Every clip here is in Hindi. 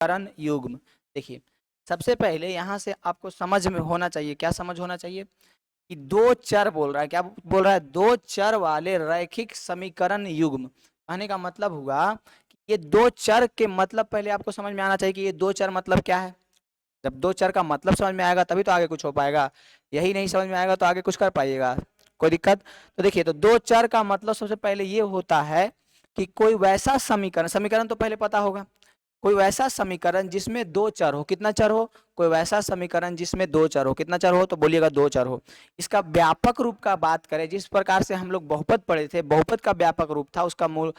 करण युग्म। देखिए सबसे पहले यहाँ से आपको समझ में होना चाहिए, क्या समझ होना चाहिए कि दो चर बोल रहा है, क्या बोल रहा है, दो चर वाले रैखिक समीकरण युग्म। कहने का मतलब हुआ कि ये दो चर के मतलब पहले आपको समझ में आना चाहिए कि ये दो चर मतलब क्या है। जब दो चर का मतलब समझ में आएगा तभी तो आगे कुछ हो पाएगा, यही नहीं समझ में आएगा तो आगे कुछ कर पाइएगा, कोई दिक्कत। तो देखिए तो दो चर का मतलब सबसे पहले ये होता है कि कोई वैसा समीकरण, समीकरण तो पहले पता होगा, कोई वैसा समीकरण जिसमें दो चर हो, कितना चर हो, कोई वैसा समीकरण जिसमें दो चर हो, कितना चर हो, तो बोलिएगा दो चर हो। इसका व्यापक रूप का बात करें, जिस प्रकार से हम लोग बहुपद पढ़े थे, बहुपद का व्यापक रूप था, उसका मूल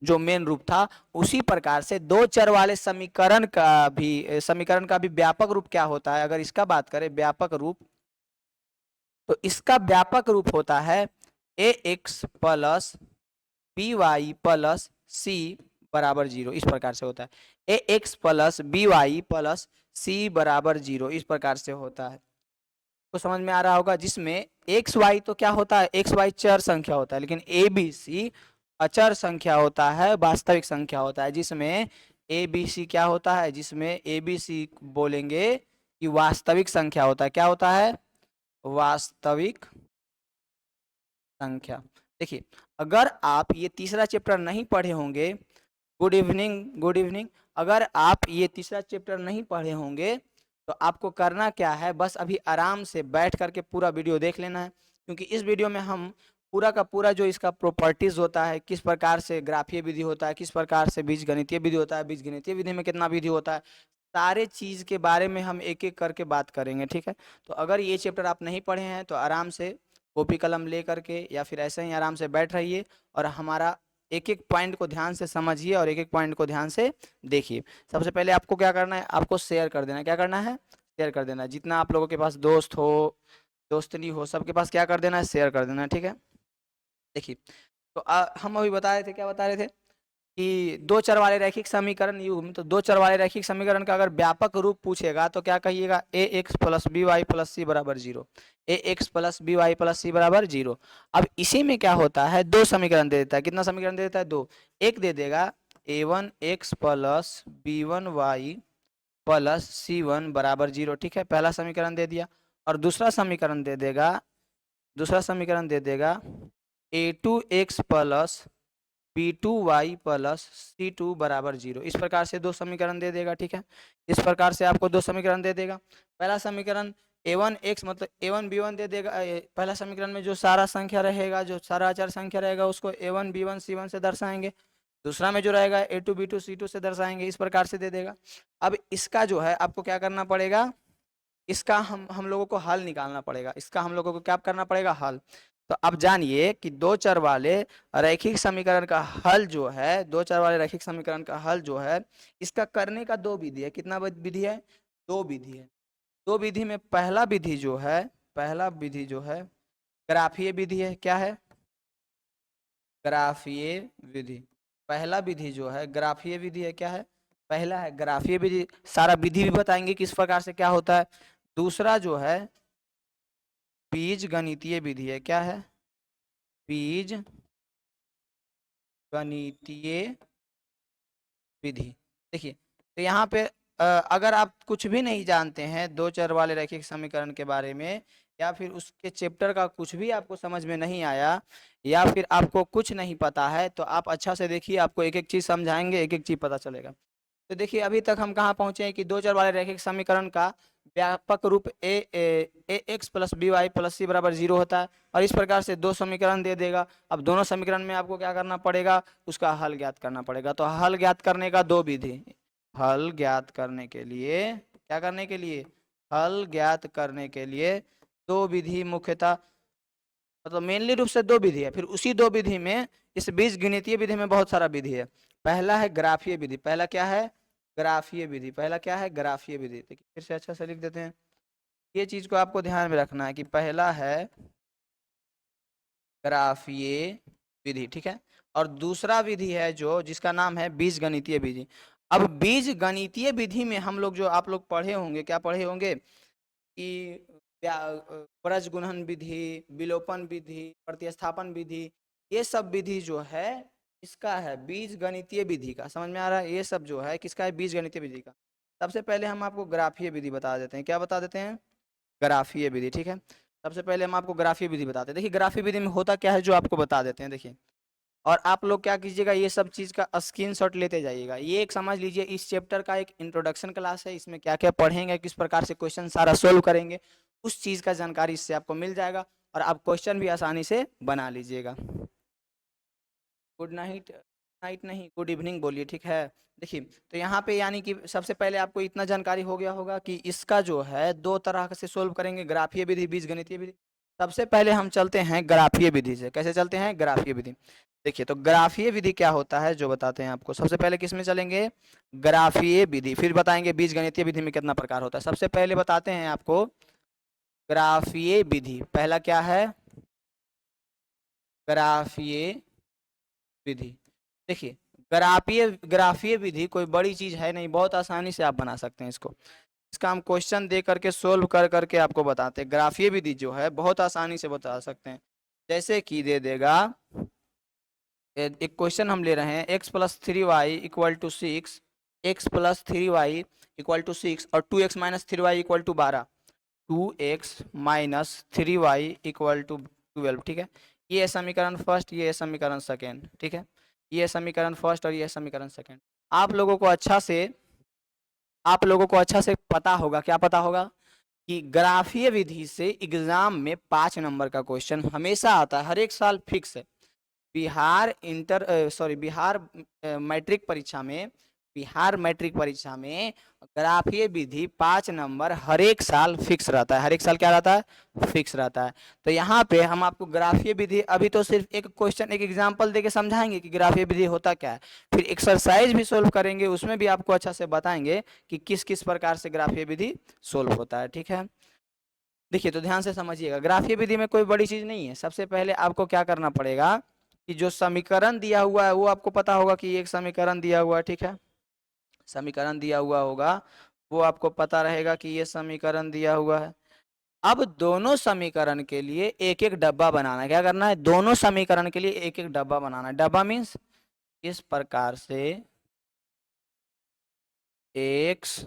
जो मेन रूप था, उसी प्रकार से दो चर वाले समीकरण का भी व्यापक रूप क्या होता है, अगर इसका बात करें व्यापक रूप, तो इसका व्यापक रूप होता है A X plus B Y plus C बराबर जीरो। इस प्रकार से होता है A X plus B Y plus C बराबर जीरो, इस प्रकार से होता है। तो समझ में आ रहा होगा, जिसमें एक्स वाई तो क्या होता है, एक्स वाई चर संख्या होता है, लेकिन ए बी सी अचर संख्या होता है, वास्तविक संख्या होता है। जिसमें ए बी सी क्या होता है, जिसमें ए बी सी बोलेंगे कि वास्तविक संख्या होता है, क्या होता है, वास्तविक संख्या। देखिए अगर आप ये तीसरा चैप्टर नहीं पढ़े होंगे, गुड इवनिंग, गुड इवनिंग, अगर आप ये तीसरा चैप्टर नहीं पढ़े होंगे तो आपको करना क्या है, बस अभी आराम से बैठ करके पूरा वीडियो देख लेना है, क्योंकि इस वीडियो में हम पूरा का पूरा जो इसका प्रॉपर्टीज होता है, किस प्रकार से ग्राफीय विधि होता है, किस प्रकार से बीजगणितीय विधि होता है, बीजगणितीय विधि में कितना विधि होता है, सारे चीज के बारे में हम एक एक करके बात करेंगे, ठीक है। तो अगर ये चैप्टर आप नहीं पढ़े हैं तो आराम से कॉपी कलम ले करके या फिर ऐसे ही आराम से बैठ रहिए और हमारा एक एक पॉइंट को ध्यान से समझिए और एक एक पॉइंट को ध्यान से देखिए। सबसे पहले आपको क्या करना है, आपको शेयर कर देना है, क्या करना है, शेयर कर देना है। जितना आप लोगों के पास दोस्त हो, दोस्तनी हो, सबके पास क्या कर देना है, शेयर कर देना है, ठीक है। देखिए तो हम अभी बता रहे थे, क्या बता रहे थे कि दो चर वाले रैखिक समीकरण युग्म, तो दो चर वाले रैखिक समीकरण का अगर व्यापक रूप पूछेगा तो क्या कहिएगा, A X plus B Y plus C बराबर zero, A X plus B Y plus C बराबर जीरो। अब इसी में क्या होता है, दो समीकरण दे देता है, कितना समीकरण दे देता है, दो। एक दे देगा A one X plus B one Y plus C one बराबर जीरो, ठीक है, पहला समीकरण दे दिया। और दूसरा समीकरण दे देगा, दूसरा समीकरण दे देगा A two X plus B two Y plus C two बराबर जीरो। इस प्रकार से दो समीकरण दे देगा, ठीक है। इस प्रकार से आपको दो समीकरण दे देगा। पहला समीकरण ए वन एक्स मतलब ए वन बी वन दे देगा, पहला समीकरण में जो सारा संख्या रहेगा, जो सारा अचर संख्या रहेगा, उसको A one B one C one से दर्शाएंगे। दूसरा में जो रहेगा A two B two C two से दर्शाएंगे, इस प्रकार से दे देगा। अब इसका जो है आपको क्या करना पड़ेगा, इसका हम लोगों को हल निकालना पड़ेगा, इसका हम लोगों को क्या करना पड़ेगा, हल। तो अब जानिए कि दो चर वाले रैखिक समीकरण का हल जो है, दो चर वाले रैखिक समीकरण का हल जो है, इसका करने का दो विधि है। कितना विधि है, दो विधि है। दो विधि में पहला विधि जो है, पहला विधि जो है ग्राफीय विधि है, क्या है, ग्राफीय विधि। पहला विधि जो है ग्राफीय विधि है, क्या है, पहला है ग्राफीय विधि, सारा विधि भी बताएंगे किस प्रकार से क्या होता है। दूसरा जो है बीज गणितीय विधि है, क्या है, बीज गणितीय विधि। देखिए तो यहाँ पे अगर आप कुछ भी नहीं जानते हैं दो चर वाले रैखिक समीकरण के बारे में, या फिर उसके चैप्टर का कुछ भी आपको समझ में नहीं आया, या फिर आपको कुछ नहीं पता है, तो आप अच्छा से देखिए, आपको एक एक चीज समझाएंगे, एक एक चीज पता चलेगा। तो देखिए अभी तक हम कहाँ पहुंचे हैं कि दो चर वाले रैखिक समीकरण का व्यापक रूप A X plus B Y plus C बराबर जीरो होता है, और इस प्रकार से दो समीकरण दे देगा। अब दोनों समीकरण में आपको क्या करना पड़ेगा, उसका हल ज्ञात करना पड़ेगा। तो हल ज्ञात करने का दो विधि, हल ज्ञात करने के लिए, क्या करने के लिए, हल ज्ञात करने के लिए दो विधि मुख्यतः, मतलब मेनली रूप से दो विधि है। फिर उसी दो विधि में, इस बीज गणितीय विधि में बहुत सारा विधि है। पहला है ग्राफीय विधि, पहला क्या है, ग्राफीय विधि, पहला क्या है, ग्राफीय विधि। देखिए फिर से अच्छा से लिख देते हैं, ये चीज को आपको ध्यान में रखना है कि पहला है ग्राफीय विधि, ठीक है। और दूसरा विधि है जो, जिसका नाम है बीज गणितीय विधि। अब बीज गणितीय विधि में हम लोग जो आप लोग पढ़े होंगे, क्या पढ़े होंगे कि प्रजगुणन विधि, विलोपन विधि, प्रतिस्थापन विधि, ये सब विधि जो है इसका है बीज गणितीय विधि का। समझ में आ रहा है, ये सब जो है किसका है, बीज गणितीय विधि का। सबसे पहले हम आपको ग्राफीय विधि बता देते हैं। क्या बता देते हैं? ग्राफीय विधि, ठीक है। सबसे पहले हम आपको ग्राफीय विधि बताते हैं। देखिए ग्राफीय विधि में होता क्या है जो आपको बता देते हैं, देखिए। और आप लोग क्या कीजिएगा, ये सब चीज का स्क्रीनशॉट लेते जाइएगा। ये एक समझ लीजिए इस चैप्टर का एक इंट्रोडक्शन क्लास है। इसमें क्या क्या पढ़ेंगे, किस प्रकार से क्वेश्चन सारा सोल्व करेंगे, उस चीज का जानकारी इससे आपको मिल जाएगा और आप क्वेश्चन भी आसानी से बना लीजिएगा। गुड नाइट, नाइट नहीं गुड इवनिंग बोलिए, ठीक है। देखिए तो यहाँ पे यानी कि सबसे पहले आपको इतना जानकारी हो गया होगा कि इसका जो है दो तरह से सोल्व करेंगे, ग्राफीय विधि, बीजगणितीय विधि। सबसे पहले हम चलते हैं ग्राफीय विधि से। कैसे चलते हैं? ग्राफीय विधि। देखिए तो ग्राफीय विधि क्या होता है जो बताते हैं आपको। सबसे पहले किस में चलेंगे? ग्राफीय विधि, फिर बताएंगे बीजगणितीय विधि में कितना प्रकार होता है। सबसे पहले बताते हैं आपको ग्राफीय विधि। पहला क्या है? ग्राफीय विधि। देखिए ग्राफीय विधि कोई बड़ी चीज है नहीं, बहुत आसानी से आप बना सकते हैं इसको। इसका हम क्वेश्चन दे करके सोल्व कर करके आपको बताते हैं। ग्राफीय विधि जो है बहुत आसानी से बता सकते हैं। जैसे कि दे देगा, एक क्वेश्चन हम ले रहे हैं, x plus 3y equal to 6, X plus 3y equal to 6 और 2x minus 3y equal to 12, 2x minus 3y equal to 12, ठीक है। ये है समीकरण फर्स्ट, ये है समीकरण सेकेंड, ठीक है। ये है समीकरण फर्स्ट और ये है समीकरण सेकेंड। आप लोगों को अच्छा से पता होगा, क्या पता होगा कि ग्राफीय विधि से एग्जाम में 5 नंबर का क्वेश्चन हमेशा आता है, हर एक साल फिक्स है। बिहार मैट्रिक परीक्षा में, बिहार मैट्रिक परीक्षा में ग्राफीय विधि 5 नंबर हर एक साल फिक्स रहता है। हर एक साल क्या रहता है? फिक्स रहता है। तो यहाँ पे हम आपको ग्राफीय विधि अभी तो सिर्फ एक क्वेश्चन, एक एग्जांपल देके समझाएंगे कि ग्राफीय विधि होता क्या है। फिर एक्सरसाइज भी सोल्व करेंगे, उसमें भी आपको अच्छा से बताएंगे कि किस किस प्रकार से ग्राफीय विधि सोल्व होता है, ठीक है। देखिए तो ध्यान से समझिएगा, ग्राफीय विधि में कोई बड़ी चीज नहीं है। सबसे पहले आपको क्या करना पड़ेगा कि जो समीकरण दिया हुआ है वो आपको पता होगा कि एक समीकरण दिया हुआ है, ठीक है। समीकरण दिया हुआ होगा, वो आपको पता रहेगा कि ये समीकरण दिया हुआ है। अब दोनों समीकरण के लिए एक एक डब्बा बनाना है। क्या करना है? दोनों समीकरण के लिए एक एक डब्बा बनाना है। डब्बा मीन्स इस प्रकार से एक्स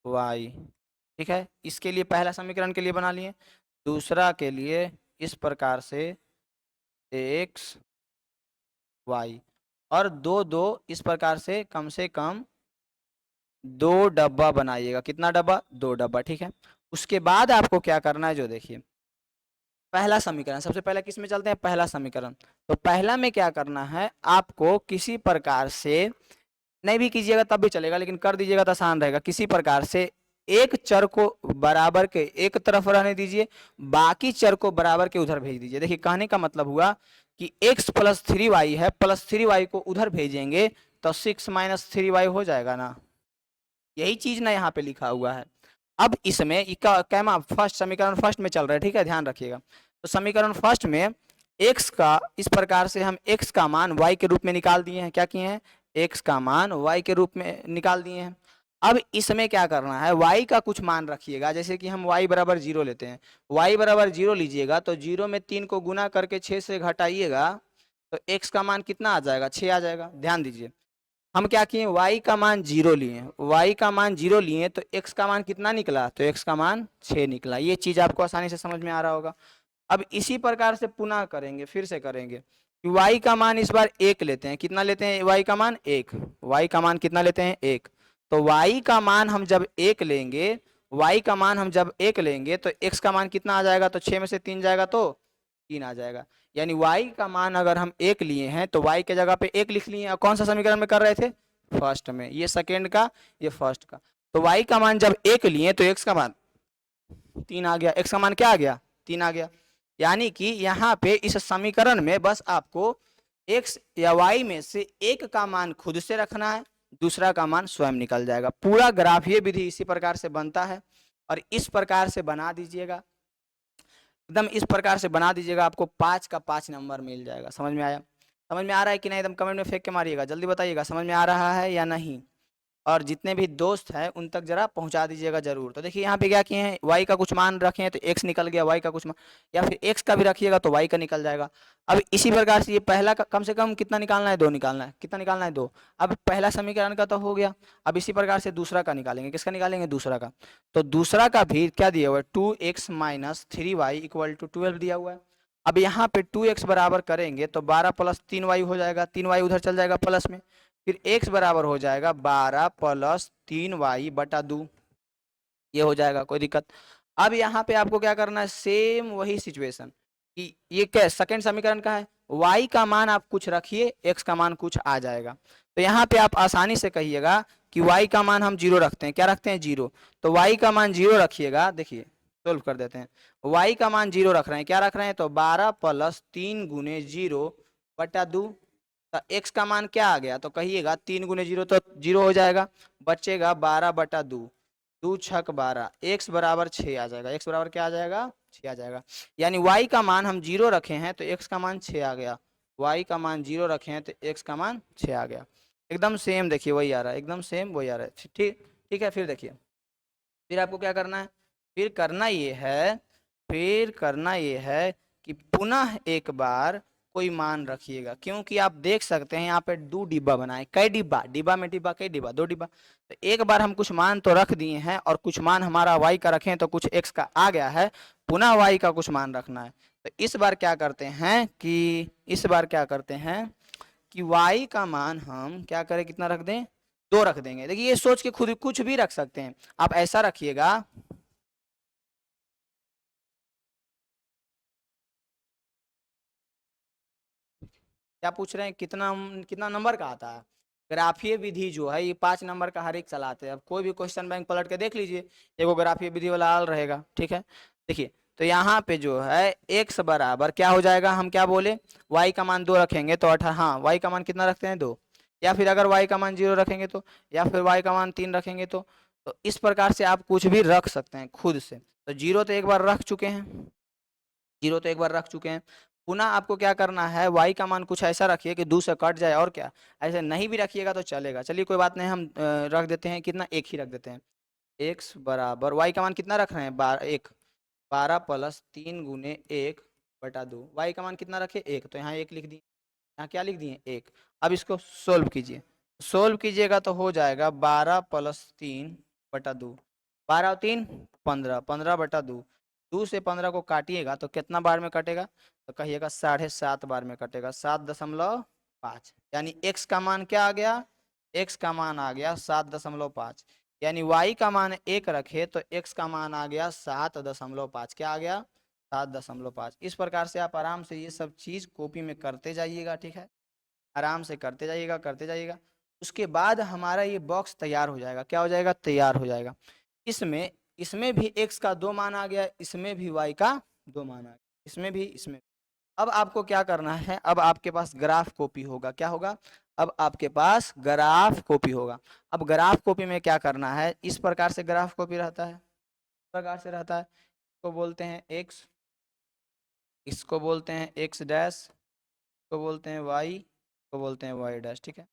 वाई, ठीक है। इसके लिए पहला समीकरण के लिए बना लिए, दूसरा के लिए इस प्रकार से एक्स वाई, और दो दो इस प्रकार से कम 2 डब्बा बनाइएगा। कितना डब्बा? 2 डब्बा, ठीक है। उसके बाद आपको क्या करना है, जो देखिए पहला समीकरण, सबसे पहले किस में चलते हैं? पहला समीकरण। तो पहला में क्या करना है, आपको किसी प्रकार से, नहीं भी कीजिएगा तब भी चलेगा, लेकिन कर दीजिएगा तो आसान रहेगा। किसी प्रकार से एक चर को बराबर के एक तरफ रहने दीजिए, बाकी चर को बराबर के उधर भेज दीजिए। देखिए कहने का मतलब हुआ कि x प्लस 3y है, प्लस 3y को उधर भेजेंगे तो 6 माइनस 3y हो जाएगा ना। यही चीज ना यहाँ पे लिखा हुआ है। अब इसमें कैमा फर्स्ट समीकरण फर्स्ट में चल रहा है, ठीक है, ध्यान रखिएगा। तो समीकरण फर्स्ट में x का इस प्रकार से हम x का मान y के रूप में निकाल दिए हैं। क्या किए हैं? x का मान y के रूप में निकाल दिए हैं। अब इसमें क्या करना है, y का कुछ मान रखिएगा। जैसे कि हम y बराबर 0 लेते हैं, y बराबर 0 लीजिएगा तो 0 में 3 को गुना करके 6 से घटाइएगा तो x का मान कितना आ जाएगा? 6 आ जाएगा। ध्यान दीजिए, हम क्या किए, y का मान 0 लिए, y का मान 0 लिए तो x का मान कितना निकला? तो x का मान 6 निकला। ये चीज आपको आसानी से समझ में आ रहा होगा। अब इसी प्रकार से पुनः करेंगे, फिर से करेंगे कि y का मान इस बार 1 लेते हैं। कितना लेते हैं? y का मान 1। y का मान कितना लेते हैं? 1। तो y का मान हम जब 1 लेंगे, y का मान हम जब 1 लेंगे तो x का मान कितना आ जाएगा? तो 6 में से 3 जाएगा तो 3 आ जाएगा। यानी y का मान अगर हम 1 लिए हैं तो y के जगह पे 1 लिख लिए। और कौन सा समीकरण में कर रहे थे? फर्स्ट में। ये सेकेंड का, ये फर्स्ट का। तो y का मान जब 1 लिए तो x का मान 3 आ गया। x का मान क्या आ गया? 3 आ गया। यानी कि यहाँ पे इस समीकरण में बस आपको x या y में से एक का मान खुद से रखना है, दूसरा का मान स्वयं निकल जाएगा। पूरा ग्राफीय विधि इसी प्रकार से बनता है और इस प्रकार से बना दीजिएगा, एकदम इस प्रकार से बना दीजिएगा, आपको 5 का 5 नंबर मिल जाएगा। समझ में आया? समझ में आ रहा है कि नहीं? एकदम कमेंट में फेंक के मारिएगा, जल्दी बताइएगा समझ में आ रहा है या नहीं। और जितने भी दोस्त हैं उन तक जरा पहुंचा दीजिएगा जरूर। तो देखिए यहाँ पे क्या किए हैं, y का कुछ मान रखे हैं तो x निकल गया, y का कुछ मान, या फिर x का भी रखिएगा तो y का निकल जाएगा। अब इसी प्रकार से ये पहला का कम से कम कितना निकालना है, 2 निकालना है। कितना निकालना है, 2। अब पहला समीकरण का तो हो गया, अब इसी प्रकार से दूसरा का निकालेंगे। किसका निकालेंगे, दूसरा का। तो दूसरा का भी क्या दिया हुआ है, 2x minus 3y equal to 12 दिया हुआ है। अब यहाँ पे 2x बराबर करेंगे तो 12 प्लस 3y हो जाएगा, 3y उधर चल जाएगा प्लस में, फिर x बराबर हो जाएगा 12 प्लस 3y बटा 2, ये हो जाएगा, कोई दिक्कत। अब यहाँ पे आपको क्या करना है, सेम वही सिचुएशन कि ये क्या सेकंड समीकरण का है, y का मान आप कुछ रखिए, x का मान कुछ आ जाएगा। तो यहाँ पे आप आसानी से कहिएगा कि y का मान हम 0 रखते हैं, क्या रखते हैं, 0। तो y का मान 0 रखिएगा, देखिए सोल्व कर देते हैं। y का मान 0 रख रहे हैं, क्या रख रहे हैं, तो 12 प्लस 3 गुने 0 बटा 2। तो x का मान क्या आ गया, तो कहिएगा 3 गुने 0 तो 0 हो जाएगा, बचेगा 12 बटा 2, 2 छक 12, x बराबर 6 आ जाएगा। x बराबर क्या आ जाएगा, 6 आ जाएगा। यानी y का मान हम 0 रखे हैं तो x का मान 6 आ गया, y का मान 0 रखे हैं तो x का मान 6 आ गया। एकदम सेम देखिए वही आ रहा है, एकदम सेम वही आ रहा है। ठीक ठीक है, फिर देखिए, फिर आपको क्या करना है, फिर करना ये है, फिर करना ये है कि पुनः एक बार कोई मान रखिएगा, क्योंकि आप देख सकते हैं यहाँ पे 2 डिब्बा बनाए, कई डिब्बा, डिब्बा में डिब्बा, कई डिब्बा, 2 डिब्बा। तो एक बार हम कुछ मान तो रख दिए हैं और कुछ मान हमारा y का रखें तो कुछ x का आ गया है, पुनः y का कुछ मान रखना है। तो इस बार क्या करते हैं कि y का मान हम क्या करें, कितना रख दें, 2 रख देंगे। देखिए ये सोच के खुद कुछ भी रख सकते हैं आप, ऐसा रखिएगा, क्या पूछ रहे हैं, कितना कितना नंबर का आता है। ग्राफीय विधि जो है ये 5 नंबर का हर एक चलाते हैं। अब कोई भी क्वेश्चन बैंक पलट के देख लीजिए, एगो ग्राफीय विधि वाला हाल रहेगा, ठीक है। देखिए तो यहाँ पे जो है x बराबर क्या हो जाएगा, हम क्या बोले, y का मान 2 रखेंगे तो 18, हाँ y का मान कितना रखते हैं, 2। या फिर अगर y का मान 0 रखेंगे तो, या फिर y का मान 3 रखेंगे तो इस प्रकार से आप कुछ भी रख सकते हैं खुद से। तो 0 तो एक बार रख चुके हैं, 0 तो एक बार रख चुके हैं। पुनः आपको क्या करना है, y का मान कुछ ऐसा रखिए कि 2 से कट जाए, और क्या, ऐसे नहीं भी रखिएगा तो चलेगा। चलिए कोई बात नहीं, हम रख देते हैं, कितना, 1 ही रख देते हैं। x बराबर y का मान कितना रख रहे हैं, 12 प्लस 3 गुने 1 बटा 2। y का मान कितना रखे, 1, तो यहाँ 1 लिख दिए, यहाँ क्या लिख दिए, 1। अब इसको सोल्व कीजिए, सोल्व कीजिएगा तो हो जाएगा 12 प्लस 3 बटा 2, 12 और 3 15, 15 बटा 2, 2 से 15 को काटिएगा तो कितना बार में कटेगा, तो कहिएगा 7.5 बार में कटेगा, 7.5। यानी x का मान क्या आ गया, x का मान आ गया 7.5। यानी y का मान 1 रखे तो x का मान आ गया 7.5, क्या आ गया, 7.5। इस प्रकार से आप आराम से ये सब चीज कॉपी में करते जाइएगा, ठीक है, आराम से करते जाइएगा, करते जाइएगा। उसके बाद हमारा ये बॉक्स तैयार हो जाएगा, क्या हो जाएगा, तैयार हो जाएगा। इसमें इसमें भी x का 2 मान आ गया, इसमें भी y का 2 मान आ गया, इसमें भी, इसमें। अब आपको क्या करना है, अब आपके पास ग्राफ कॉपी होगा, क्या होगा, अब आपके पास ग्राफ कॉपी होगा। अब ग्राफ कॉपी में क्या करना है, इस प्रकार से ग्राफ कॉपी रहता है, इस प्रकार से रहता है। इसको बोलते हैं x, इसको बोलते हैं x डैश, इसको बोलते हैं y, इसको बोलते हैं y डैश, ठीक है।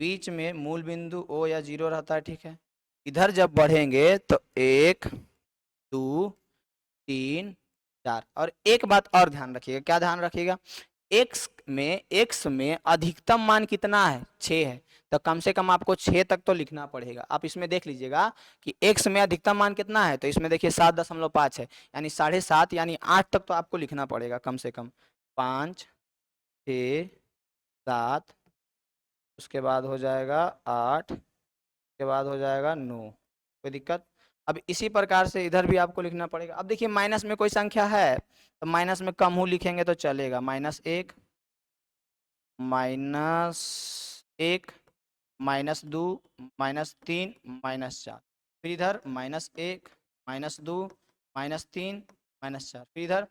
बीच में मूल बिंदु o या 0 रहता है, ठीक है। इधर जब बढ़ेंगे तो 1 2 3 4। और एक बात और ध्यान रखिएगा, क्या ध्यान रखिएगा, x में अधिकतम मान कितना है, 6 है। तो कम से कम आपको 6 तक तो लिखना पड़ेगा। आप इसमें देख लीजिएगा कि x में अधिकतम मान कितना है, तो इसमें देखिए 7.5 है, यानी 7.5 यानी 8 तक तो आपको लिखना पड़ेगा कम से कम। 5 6 7, उसके बाद हो जाएगा 8, उसके बाद हो जाएगा 9, कोई दिक्कत। अब इसी प्रकार से इधर भी आपको लिखना पड़ेगा। अब देखिए माइनस में कोई संख्या है तो माइनस में कम हूँ लिखेंगे तो चलेगा, -1 -1 -2 -3 -4। फिर इधर -1 -2 -3 -4। फिर इधर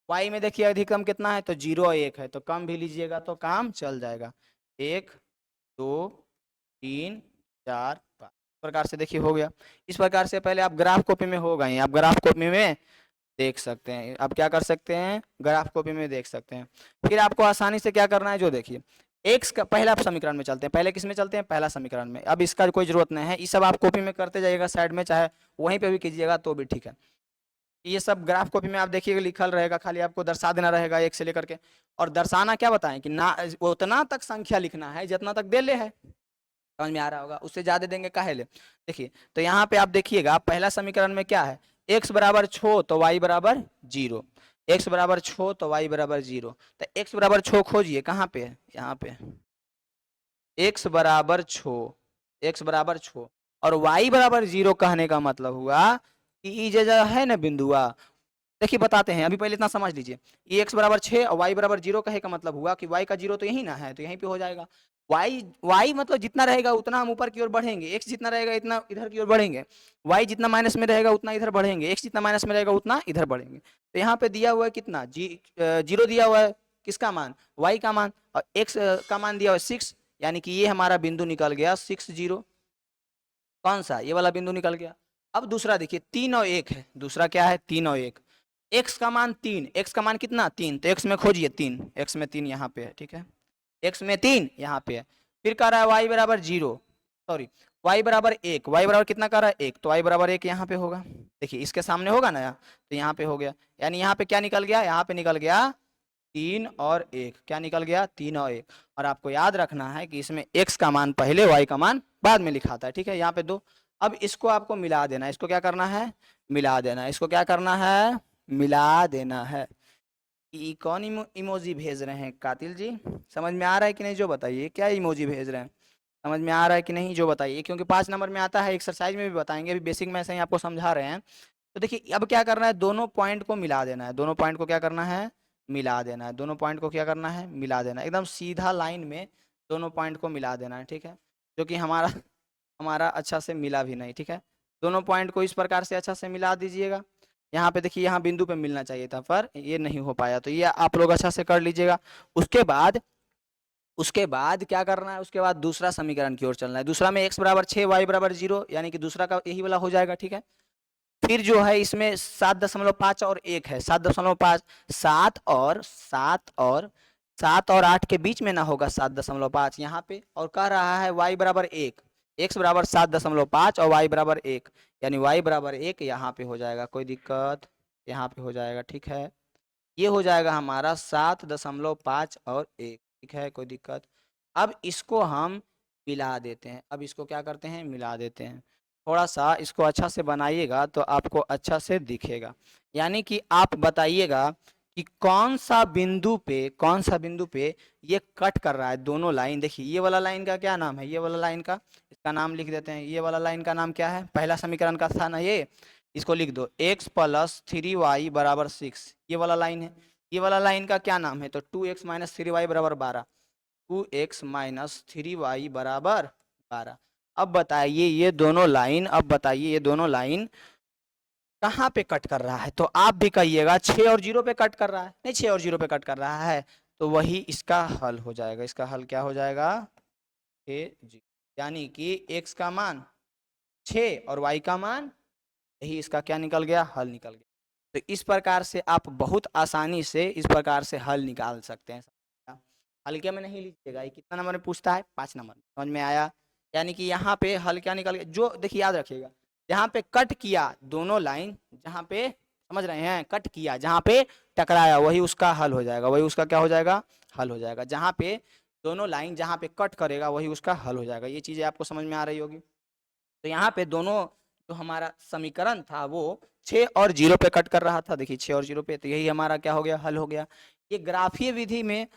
y में देखिए अधिकतम कितना है, तो 0 और 1 है, तो कम भी लीजिएगा तो काम चल जाएगा। 1 2 3 4 5, प्रकार से देखिए हो गया। इस प्रकार से पहले आप ग्राफ कॉपी में हो गए, आप ग्राफ कॉपी में देख सकते हैं। आप क्या कर सकते हैं, ग्राफ कॉपी में देख सकते हैं। फिर आपको आसानी से क्या करना है, जो देखिए एक्स का पहला समीकरण में चलते हैं, पहले किस में चलते हैं, पहला समीकरण में। अब इसका कोई जरूरत नहीं है, ये सब आप कॉपी में करते जाइएगा साइड में, चाहे वहीं पे भी कीजिएगा तो भी ठीक है। ये सब ग्राफ कॉपी में आप देखिएगा लिखल रहेगा, खाली आपको दर्शा देना रहेगा एक से लेकर के। और दर्शाना क्या बताएं कि ना उतना तक संख्या लिखना है जितना तक दे ले है, समझ में आ रहा होगा, उससे ज्यादा देंगे काहे ले। देखिए तो यहाँ पे आप देखिएगा पहला समीकरण में क्या है, x बराबर 6 तो y बराबर 0, x बराबर 6 तो y बराबर 0। तो x बराबर 6 खोजिए, कहाँ पे है, यहाँ पे x बराबर 6, x बराबर 6 और y बराबर 0 कहने का मतलब हुआ कि ये जो है ना बिंदुआ, देखिए बताते हैं, अभी पहले इतना समझ लीजिए। ये x बराबर 6 और y बराबर 0 कहे का मतलब हुआ कि y का 0 तो यही ना है, तो यहीं पे हो जाएगा। y मतलब जितना रहेगा उतना हम ऊपर की ओर बढ़ेंगे, x जितना रहेगा इतना इधर की ओर बढ़ेंगे, y जितना माइनस में रहेगा उतना इधर बढ़ेंगे, x जितना माइनस में रहेगा उतना इधर बढ़ेंगे। तो यहाँ पे दिया हुआ है कितना, 0 दिया हुआ है, किसका मान, y का मान, और x का मान दिया हुआ है 6, यानी कि ये हमारा बिंदु निकल गया 6 0, कौन सा, ये वाला बिंदु निकल गया। अब दूसरा देखिए 3 और 1 है, दूसरा क्या है 3 और 1, x का मान 3, x का मान कितना 3, तो x में खोजिए 3, x में 3 यहाँ पे है, ठीक है, x में 3 यहाँ पे है। फिर कह रहा है y बराबर 0, सॉरी y बराबर 1, y बराबर कितना कह रहा है 1, तो y बराबर 1 यहाँ पे होगा, देखिए इसके सामने होगा ना यहाँ, तो यहाँ पे हो गया, यानी यहाँ पे क्या निकल गया, यहाँ पे निकल गया 3 और 1, क्या निकल गया 3 और 1। और आपको याद रखना है कि इसमें x का मान पहले y का मान बाद में लिखा था, ठीक है, यहाँ पे 2। अब इसको आपको मिला देना है, इसको क्या करना है, मिला देना है, इसको क्या करना है, मिला देना है। ये कौन इमोजी भेज रहे हैं कातिल जी, समझ में आ रहा है कि नहीं, जो बताइए क्या इमोजी भेज रहे हैं, समझ में आ रहा है कि नहीं, जो बताइए, क्योंकि 5 नंबर में आता है, एक्सरसाइज में भी बताएंगे, अभी बेसिक में ऐसे ही आपको समझा रहे हैं। तो देखिए अब क्या करना है, दोनों पॉइंट को मिला देना है, दोनों पॉइंट को क्या करना है, मिला देना है, दोनों पॉइंट को क्या करना है, मिला देना है, एकदम सीधा लाइन में दोनों पॉइंट को मिला देना है, ठीक है, जो कि हमारा हमारा अच्छा से मिला भी नहीं, ठीक है। दोनों पॉइंट को इस प्रकार से अच्छा से मिला दीजिएगा। यहाँ पे देखिए यहाँ बिंदु पे मिलना चाहिए था पर ये नहीं हो पाया, तो ये आप लोग अच्छा से कर लीजिएगा। उसके बाद क्या करना है, उसके बाद दूसरा समीकरण की ओर चलना है। दूसरा में x बराबर 6 y बराबर 0, यानी कि दूसरा का यही वाला हो जाएगा, ठीक है। फिर जो है इसमें 7.5 और 1 है, 7.5, 7 और 8 के बीच में ना होगा 7.5 यहाँ पे, और कह रहा है y बराबर 1, x बराबर 7.5 और y बराबर 1, यानी y बराबर 1 यहाँ पे हो जाएगा, कोई दिक्कत, यहाँ पे हो जाएगा, ठीक है। ये हो जाएगा हमारा 7.5 और 1, ठीक है, कोई दिक्कत। अब इसको हम मिला देते हैं, अब इसको क्या करते हैं, मिला देते हैं। थोड़ा सा इसको अच्छा से बनाइएगा तो आपको अच्छा से दिखेगा, यानी कि आप बताइएगा कि कौन सा बिंदु पे ये कट कर रहा है दोनों लाइन। देखिए ये वाला लाइन का क्या नाम है, ये वाला लाइन का, इसका नाम लिख देते हैं, ये वाला लाइन का नाम क्या है, पहला समीकरण का था ना ये, इसको लिख दो x + 3y बराबर 6, ये वाला लाइन है। ये वाला लाइन का क्या नाम है, तो 2x - 3y बराबर 12, 2x - 3y बराबर 12। अब बताइए ये दोनों लाइन, अब बताइए ये दोनों लाइन कहाँ पे कट कर रहा है, तो आप भी कहिएगा 6 और 0 पे कट कर रहा है, नहीं 6 और 0 पे कट कर रहा है, तो वही इसका हल हो जाएगा। इसका हल क्या हो जाएगा, 6 यानी कि x का मान 6 और y का मान, यही इसका क्या निकल गया, हल निकल गया। तो इस प्रकार से आप बहुत आसानी से इस प्रकार से हल निकाल सकते हैं। हल्के में नहीं लीजिएगा, ये कितना नंबर में पूछता है, 5 नंबर, समझ में आया। यानी कि यहाँ पे हल क्या निकल गया, जो देखिए याद रखिएगा, जहाँ पे कट किया दोनों लाइन, जहाँ पे समझ रहे हैं कट किया, जहाँ पे टकराया, वही उसका हल हो जाएगा, वही उसका क्या हो जाएगा, हल हो जाएगा। जहाँ पे दोनों लाइन जहाँ पे कट करेगा वही उसका हल हो जाएगा। ये चीज़ें आपको समझ में आ रही होगी। तो यहाँ पे दोनों जो हमारा समीकरण था वो 6 और 0 पे कट कर रहा था, देखिए 6 और 0 पे, तो यही हमारा क्या हो गया, हल हो गया। ये ग्राफीय विधि में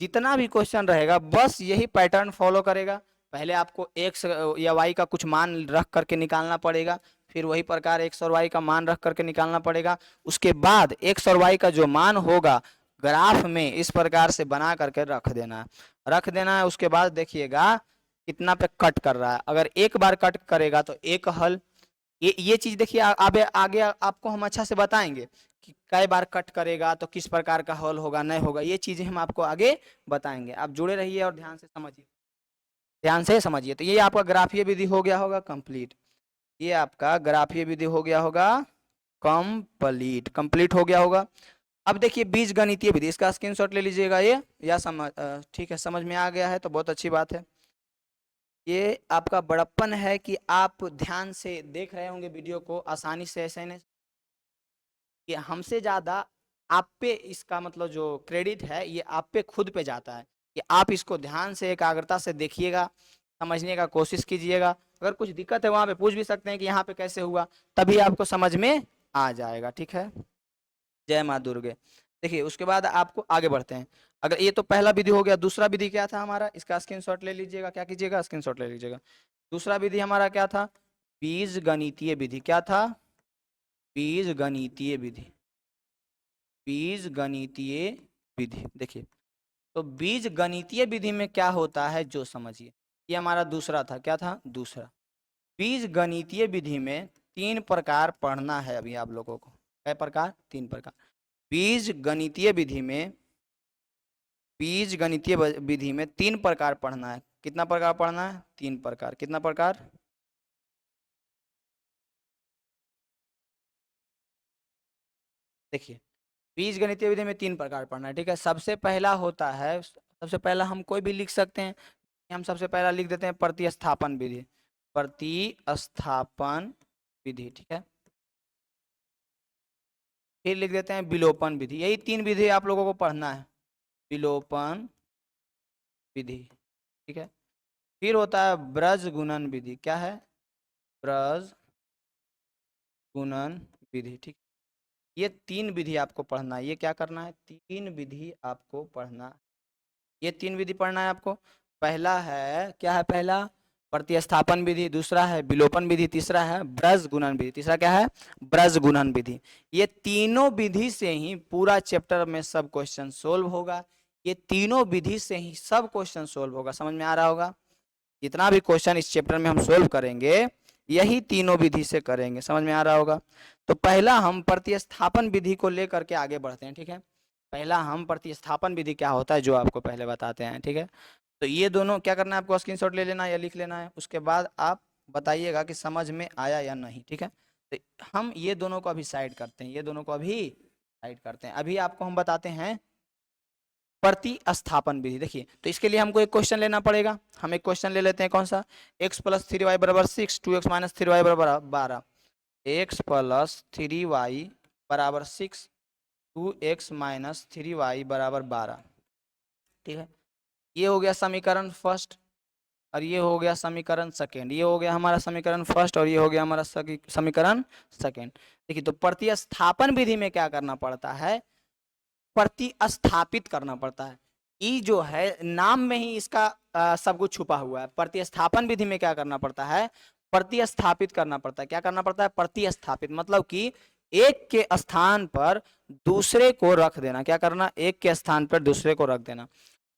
जितना भी क्वेश्चन रहेगा बस यही पैटर्न फॉलो करेगा। पहले आपको x या y का कुछ मान रख करके निकालना पड़ेगा, फिर वही प्रकार x और y का मान रख करके निकालना पड़ेगा। उसके बाद x और y का जो मान होगा ग्राफ में इस प्रकार से बना करके रख देना है। उसके बाद देखिएगा कितना पे कट कर रहा है, अगर एक बार कट करेगा तो एक हल। ये चीज देखिए आगे आपको हम अच्छा से बताएंगे कि कई बार कट करेगा तो किस प्रकार का हल होगा, नहीं होगा, ये चीजें हम आपको आगे बताएंगे। आप जुड़े रहिए और ध्यान से समझिए, ध्यान से समझिए। तो ये आपका ग्राफीय विधि हो गया होगा कंप्लीट, ये आपका ग्राफीय विधि हो गया होगा कंप्लीट हो गया होगा। अब देखिए बीज गणितीय विधि, इसका स्क्रीनशॉट ले लीजिएगा ये, या समझ ठीक है, समझ में आ गया है तो बहुत अच्छी बात है। ये आपका बड़प्पन है कि आप ध्यान से देख रहे होंगे वीडियो को, आसानी से ऐसे नहीं कि हमसे ज़्यादा आप पे इसका मतलब जो क्रेडिट है ये आप पे खुद पे जाता है, कि आप इसको ध्यान से एकाग्रता से देखिएगा, समझने का कोशिश कीजिएगा। अगर कुछ दिक्कत है वहाँ पे पूछ भी सकते हैं कि यहाँ पे कैसे हुआ, तभी आपको समझ में आ जाएगा। ठीक है, जय माँ दुर्गे। देखिए उसके बाद आपको आगे बढ़ते हैं। अगर ये तो पहला विधि हो गया, दूसरा विधि क्या था हमारा, इसका स्क्रीनशॉट ले लीजिएगा। क्या कीजिएगा, स्क्रीनशॉट ले लीजिएगा। दूसरा विधि हमारा क्या था, बीज गणितीय विधि। क्या था, बीज गणितीय विधि, बीज गणितीय विधि। देखिए तो बीज गणितीय विधि में क्या होता है जो समझिए, ये हमारा दूसरा था। क्या था, दूसरा। बीज गणितीय विधि में 3 प्रकार पढ़ना है अभी आप लोगों को। कै प्रकार, 3 प्रकार। बीज गणितीय विधि में, बीज गणितीय विधि में 3 प्रकार पढ़ना है। कितना प्रकार पढ़ना है, 3 प्रकार। कितना प्रकार, देखिए बीज गणितीय विधि में 3 प्रकार पढ़ना है। ठीक है, सबसे पहला होता है, सबसे पहला हम कोई भी लिख सकते हैं। हम सबसे पहला लिख देते हैं प्रतिस्थापन विधि, प्रतिस्थापन विधि। ठीक है, फिर लिख देते हैं विलोपन विधि। यही 3 विधि आप लोगों को पढ़ना है, विलोपन विधि। ठीक है, फिर होता है ब्रज गुणन विधि। क्या है, ब्रज गुणन विधि। ठीक, ये 3 विधि आपको पढ़ना है। ये क्या करना है, 3 विधि आपको पढ़ना है। ये 3 विधि पढ़ना है आपको। पहला है, क्या है, पहला प्रतिस्थापन विधि, दूसरा है विलोपन विधि, तीसरा है ब्रज गुणन विधि। तीसरा क्या है, ब्रज गुणन विधि। ये तीनों विधि से ही पूरा चैप्टर में सब क्वेश्चन सोल्व होगा। ये तीनों विधि से ही सब क्वेश्चन सोल्व होगा। समझ में आ रहा होगा, जितना भी क्वेश्चन इस चैप्टर में हम सोल्व करेंगे यही तीनों विधि से करेंगे। समझ में आ रहा होगा। तो पहला हम प्रतिस्थापन विधि को लेकर के आगे बढ़ते हैं। ठीक है, पहला हम प्रतिस्थापन विधि क्या होता है जो आपको पहले बताते हैं। ठीक है, तो ये दोनों क्या करना है आपको, स्क्रीनशॉट ले लेना है या लिख लेना है। उसके बाद आप बताइएगा कि समझ में आया या नहीं। ठीक है, तो हम ये दोनों को अभी साइड करते हैं, ये दोनों को अभी साइड करते हैं। अभी आपको हम बताते हैं प्रतिस्थापन विधि। देखिए तो इसके लिए हमको एक क्वेश्चन लेना पड़ेगा। हम एक क्वेश्चन ले लेते हैं, कौन सा, x + 3y = 6, 2x - 3y = 12। x + 3y = 6, 2x - 3y = 12। ठीक है, ये हो गया समीकरण फर्स्ट और ये हो गया समीकरण सेकेंड। ये हो गया हमारा समीकरण फर्स्ट और ये हो गया हमारा समीकरण सेकेंड। देखिए तो प्रतिस्थापन विधि में क्या करना पड़ता है, प्रतिस्थापित करना पड़ता है। ई जो है नाम में ही इसका सब कुछ छुपा हुआ है। प्रतिस्थापन विधि में क्या करना पड़ता है, प्रतिस्थापित करना पड़ता है। क्या करना पड़ता है, प्रतिस्थापित, मतलब कि एक के स्थान पर दूसरे को रख देना। क्या करना, एक के स्थान पर दूसरे को रख देना।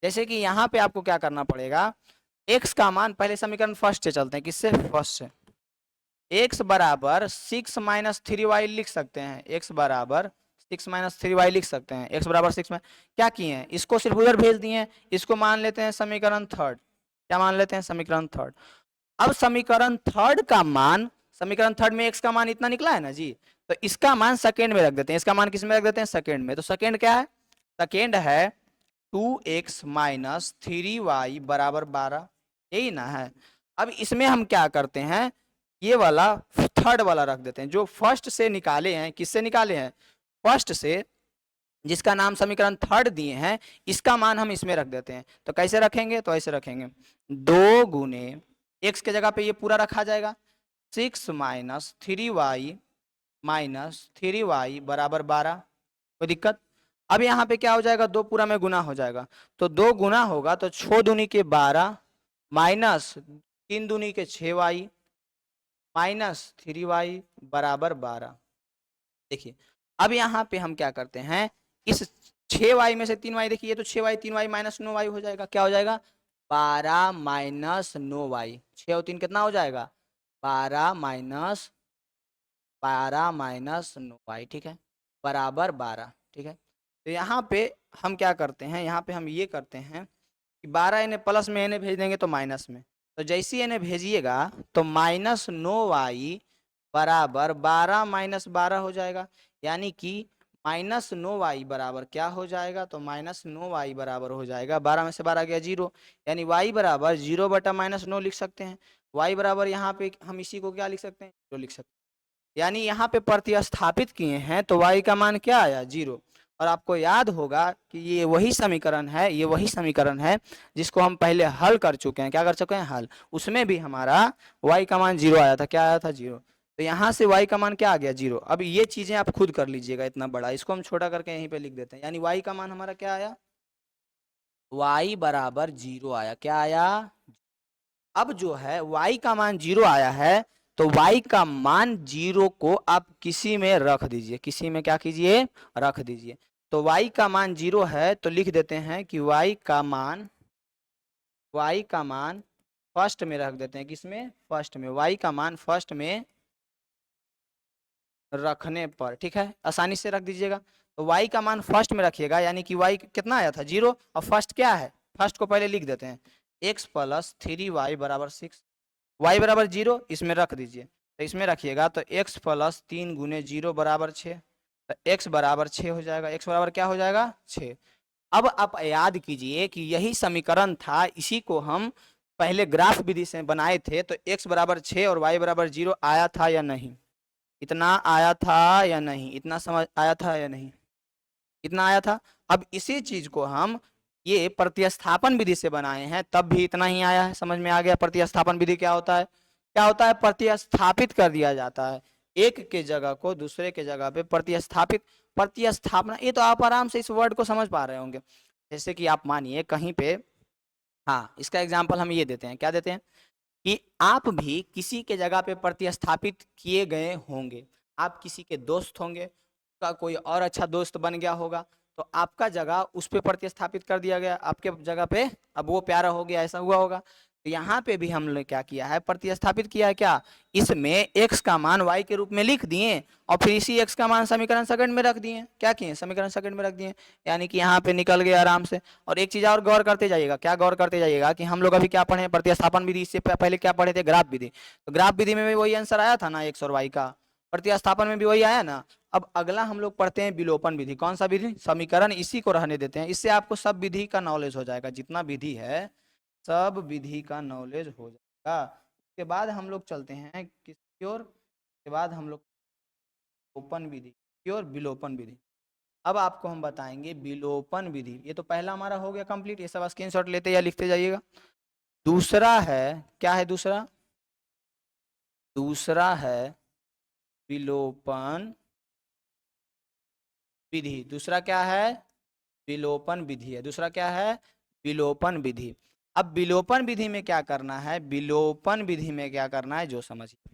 जैसे कि यहाँ पे आपको क्या करना पड़ेगा, x का मान, पहले समीकरण फर्स्ट से चलते हैं, किससे, फर्स्ट से। x = 6 - 3y लिख सकते हैं, x = 6 - 3y लिख सकते हैं। x = 6 में क्या किए हैं, इसको सिर्फ उधर भेज दिए हैं, इसको मान लेते हैं समीकरण थर्ड। क्या मान लेते हैं, समीकरण थर्ड। अब समीकरण थर्ड का मान, समीकरण थर्ड में x का मान इतना निकला है ना जी, तो इसका मान सेकेंड में रख देते हैं। इसका मान किस में रख देते हैं, सेकेंड में। तो सेकेंड क्या है, सेकेंड है 2x - 3y = 12, यही ना है। अब इसमें हम क्या करते हैं, ये वाला थर्ड वाला रख देते हैं जो फर्स्ट से निकाले हैं। किससे निकाले हैं, फर्स्ट से, जिसका नाम समीकरण थर्ड दिए हैं, इसका मान हम इसमें रख देते हैं। तो कैसे रखेंगे, तो ऐसे रखेंगे, 2 गुने x के जगह पे ये पूरा रखा जाएगा, 6 - 3y - 3y = 12। कोई दिक्कत। अब यहाँ पे क्या हो जाएगा, 2 पूरा में गुना हो जाएगा, तो 2 गुना होगा तो 6 दूनी के 12 माइनस 3 दूनी के 6y माइनस 3y = 12। देखिए अब यहाँ पे हम क्या करते हैं, इस 6y में से 3y, देखिए ये तो 6y 3y - 9y हो जाएगा। क्या हो जाएगा, 12 - 9y, 6 और 3 कितना हो जाएगा, 12 - 9y। ठीक है, बराबर 12। ठीक है, तो यहाँ पे हम क्या करते हैं, यहाँ पे हम ये करते हैं कि 12 इन्हें प्लस में, इन्हें भेज देंगे तो माइनस में। तो जैसे ही इन्हें भेजिएगा तो -9y = 12 - 12 हो जाएगा, यानी कि -9y बराबर क्या हो जाएगा, तो -9y बराबर हो जाएगा 12 में से 12 गया 0, यानी y बराबर 0 बटा -9 लिख सकते हैं। y बराबर यहाँ पे हम इसी को क्या लिख सकते हैं, 0 लिख सकते हैं। यानी यहाँ पे प्रतिस्थापित किए हैं तो y का मान क्या आया, 0। और आपको याद होगा कि ये वही समीकरण है, ये वही समीकरण है जिसको हम पहले हल कर चुके हैं। क्या कर चुके हैं, हल। उसमें भी हमारा y का मान 0 आया था, क्या आया था, 0। तो यहाँ से y का मान क्या आ गया, 0। अब ये चीजें आप खुद कर लीजिएगा, इतना बड़ा इसको हम छोटा करके यहीं पे लिख देते हैं। यानी y का मान हमारा क्या आया, y बराबर 0 आया, क्या आया। अब जो है y का मान 0 आया है, तो y का मान 0 को आप किसी में रख दीजिए, किसी में क्या कीजिए, रख दीजिए। तो y का मान 0 है तो लिख देते हैं कि y का मान फर्स्ट में रख देते हैं, किसमें, फर्स्ट में। y का मान फर्स्ट में रखने पर, ठीक है, आसानी से रख दीजिएगा। तो y का मान फर्स्ट में रखिएगा, यानी कि y कितना आया था, 0। और फर्स्ट क्या है, फर्स्ट को पहले लिख देते हैं, x + 3y बराबर 6। y बराबर 0 इसमें रख दीजिए, तो इसमें रखिएगा तो x + 3 × 0 बराबर 6। तो x बराबर 6 हो जाएगा, x बराबर क्या हो जाएगा, 6। अब आप याद कीजिए कि यही समीकरण था, इसी को हम पहले ग्राफ विधि से बनाए थे। तो x बराबर 6 और y बराबर 0 आया था या नहीं, इतना आया था या नहीं, इतना समझ आया था या नहीं, इतना आया था। अब इसी चीज को हम ये प्रतिस्थापन विधि से बनाए हैं, तब भी इतना ही आया है, समझ में आ गया। प्रतिस्थापन विधि क्या होता है, क्या होता है, प्रतिस्थापित कर दिया जाता है, एक के जगह को दूसरे के जगह पे प्रतिस्थापित, प्रतिस्थापना। ये तो आप आराम से इस वर्ड को समझ पा रहे होंगे। जैसे कि आप मानिए कहीं पे, हाँ, इसका एग्जाम्पल हम ये देते हैं, क्या देते हैं कि आप भी किसी के जगह पे प्रतिस्थापित किए गए होंगे। आप किसी के दोस्त होंगे, का कोई और अच्छा दोस्त बन गया होगा, तो आपका जगह उस पे प्रतिस्थापित कर दिया गया, आपके जगह पे अब वो प्यारा हो गया, ऐसा हुआ होगा। तो यहाँ पे भी हमने क्या किया है, प्रतिस्थापित किया है। क्या, इसमें x का मान y के रूप में लिख दिए और फिर इसी x का मान समीकरण सेकंड में रख दिए। क्या किए, समीकरण सेकंड में रख दिए, यानी कि यहाँ पे निकल गया आराम से। और एक चीज और गौर करते जाइएगा, क्या गौर करते जाइएगा कि हम लोग अभी क्या पढ़े, प्रतिस्थापन विधि, इससे पहले क्या पढ़े थे, ग्राफ विधि। तो ग्राफ विधि में भी वही आंसर आया था ना, x और y का, प्रतिस्थापन में भी वही आया ना। अब अगला हम लोग पढ़ते हैं विलोपन विधि। कौन सा विधि, समीकरण इसी को रहने देते हैं, इससे आपको सब विधि का नॉलेज हो जाएगा, जितना विधि है सब विधि का नॉलेज हो जाएगा। उसके बाद हम लोग चलते हैं किसकी ओर, उसके बाद हम लोग विलोपन विधि की ओर, विलोपन विधि। अब आपको हम बताएंगे विलोपन विधि। ये तो पहला हमारा हो गया कंप्लीट, ये सब स्क्रीनशॉट लेते या लिखते जाइएगा। दूसरा है, क्या है दूसरा, दूसरा है विलोपन विधि। दूसरा क्या है, विलोपन विधि है। दूसरा क्या है, विलोपन विधि। अब विलोपन विधि में क्या करना है, विलोपन विधि में क्या करना है, जो समझिए।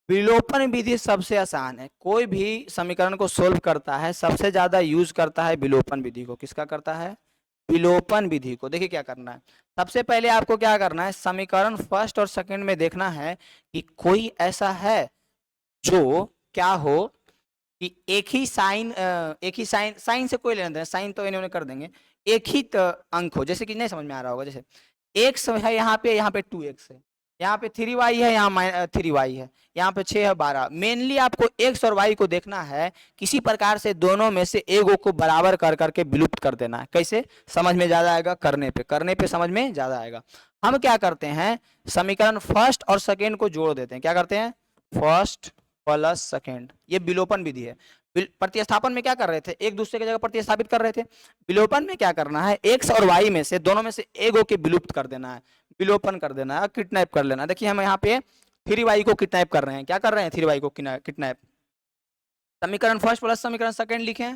विलोपन विधि सबसे आसान है, कोई भी समीकरण को सोल्व करता है सबसे ज्यादा यूज करता है विलोपन विधि को। किसका करता है, विलोपन विधि को। देखिए क्या करना है, सबसे पहले आपको क्या करना है, समीकरण फर्स्ट और सेकंड में देखना है कि कोई ऐसा है जो क्या हो कि एक ही साइन, साइन से कोई लेना देना, साइन तो इन्होंने कर देंगे, एक ही अंक हो। जैसे कि नहीं समझ में आ रहा होगा, जैसे एक्स है यहाँ पे 2x है, यहाँ पे 3y है, यहाँ 3y है, यहाँ पे 6 है 12। मेनली आपको x और y को देखना है, किसी प्रकार से दोनों में से एगो को बराबर कर करके विलुप्त कर देना है। कैसे, समझ में ज्यादा आएगा, करने पे समझ में ज्यादा आएगा। हम क्या करते हैं, समीकरण फर्स्ट और सेकेंड को जोड़ देते हैं। क्या करते हैं, फर्स्ट प्लस सेकेंड, ये विलोपन विधि है। प्रतिस्थापन में क्या कर रहे थे, एक दूसरे की जगह प्रतिस्थापित कर रहे थे। विलोपन में क्या करना है, एक्स और वाई में से दोनों में से एगो के विलुप्त कर देना है, विलोपन कर देना है, किडनैप कर लेना। देखिए हम यहाँ पे 3y को किडनैप कर रहे हैं। क्या कर रहे हैं, 3y को किडनैप। समीकरण फर्स्ट प्लस समीकरण सेकेंड लिखे,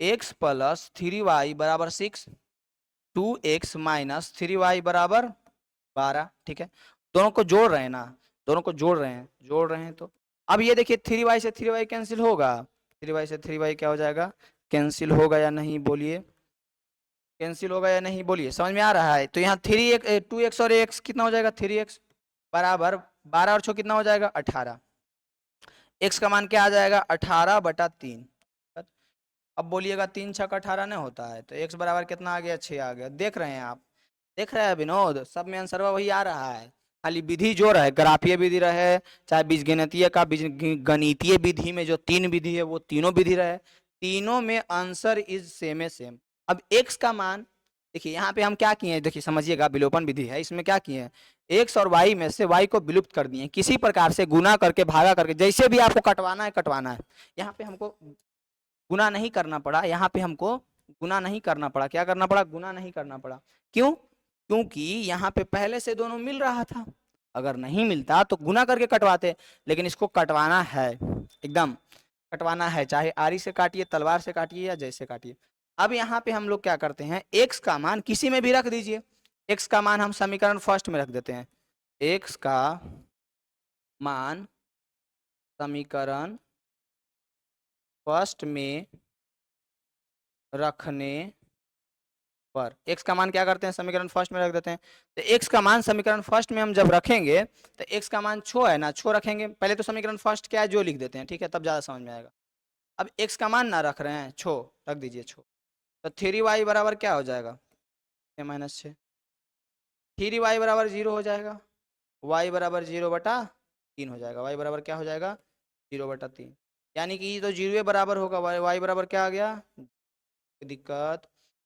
x + 3y बराबर 6, 2x - 3y बराबर 12। ठीक है, दोनों को जोड़ रहे हैं ना, दोनों को जोड़ रहे हैं। तो अब ये देखिए 3y से 3y कैंसिल होगा, 3y से 3y क्या हो जाएगा, कैंसिल होगा या नहीं बोलिए, कैंसिल होगा या नहीं बोलिए, समझ में आ रहा है। तो यहाँ 2x और x कितना हो जाएगा, 3x बराबर 12 और 6 कितना हो जाएगा, 18। x का मान क्या आ जाएगा, 18/3। अब बोलिएगा 3 छक 18 नहीं होता है, तो x बराबर कितना आ गया, 6 आ गया। देख रहे हैं आप, देख रहे हैं विनोद, सब में आंसर वही आ रहा है। खाली विधि जो रहे, ग्राफीय विधि रहे चाहे बीजगणितीय का, बीजगणितीय विधि में जो 3 विधि है वो तीनों विधि रहे, तीनों में आंसर इज सेम सेम। अब x का मान देखिए, यहाँ पे हम क्या किए हैं, देखिए समझिएगा, विलोपन विधि है, इसमें क्या किए हैं, x और y में से y को विलुप्त कर दिए, किसी प्रकार से गुना करके भागा करके, जैसे भी आपको कटवाना है कटवाना है। यहाँ पे हमको गुना नहीं करना पड़ा, यहाँ पे हमको गुना नहीं करना पड़ा, क्या करना पड़ा, गुना नहीं करना पड़ा। क्यों? क्योंकि यहाँ पे पहले से दोनों मिल रहा था, अगर नहीं मिलता तो गुना करके कटवाते, लेकिन इसको कटवाना है, एकदम कटवाना है, चाहे आरी से काटिए, तलवार से काटिए, या जैसे काटिए। अब यहाँ पे हम लोग क्या करते हैं, x का मान किसी में भी रख दीजिए, x का मान हम समीकरण फर्स्ट में रख देते हैं, x का मान समीकरण फर्स्ट में रखने पर x का मान क्या करते हैं, समीकरण फर्स्ट में रख देते हैं। तो x का मान समीकरण फर्स्ट में हम जब रखेंगे तो x का मान छो है ना, छो रखेंगे, पहले तो समीकरण फर्स्ट क्या है जो लिख देते हैं, ठीक है, तब ज्यादा समझ में आएगा। अब x का मान ना रख रहे हैं, छो रख दीजिए, छो, तो 3y बराबर क्या हो जाएगा, 6 - 6, 3y बराबर 0 हो जाएगा, y बराबर 0/3 हो जाएगा, y बराबर क्या हो जाएगा, 0/3, यानी कि ये तो 0 बराबर होगा, y बराबर क्या आ गया, दिक्कत,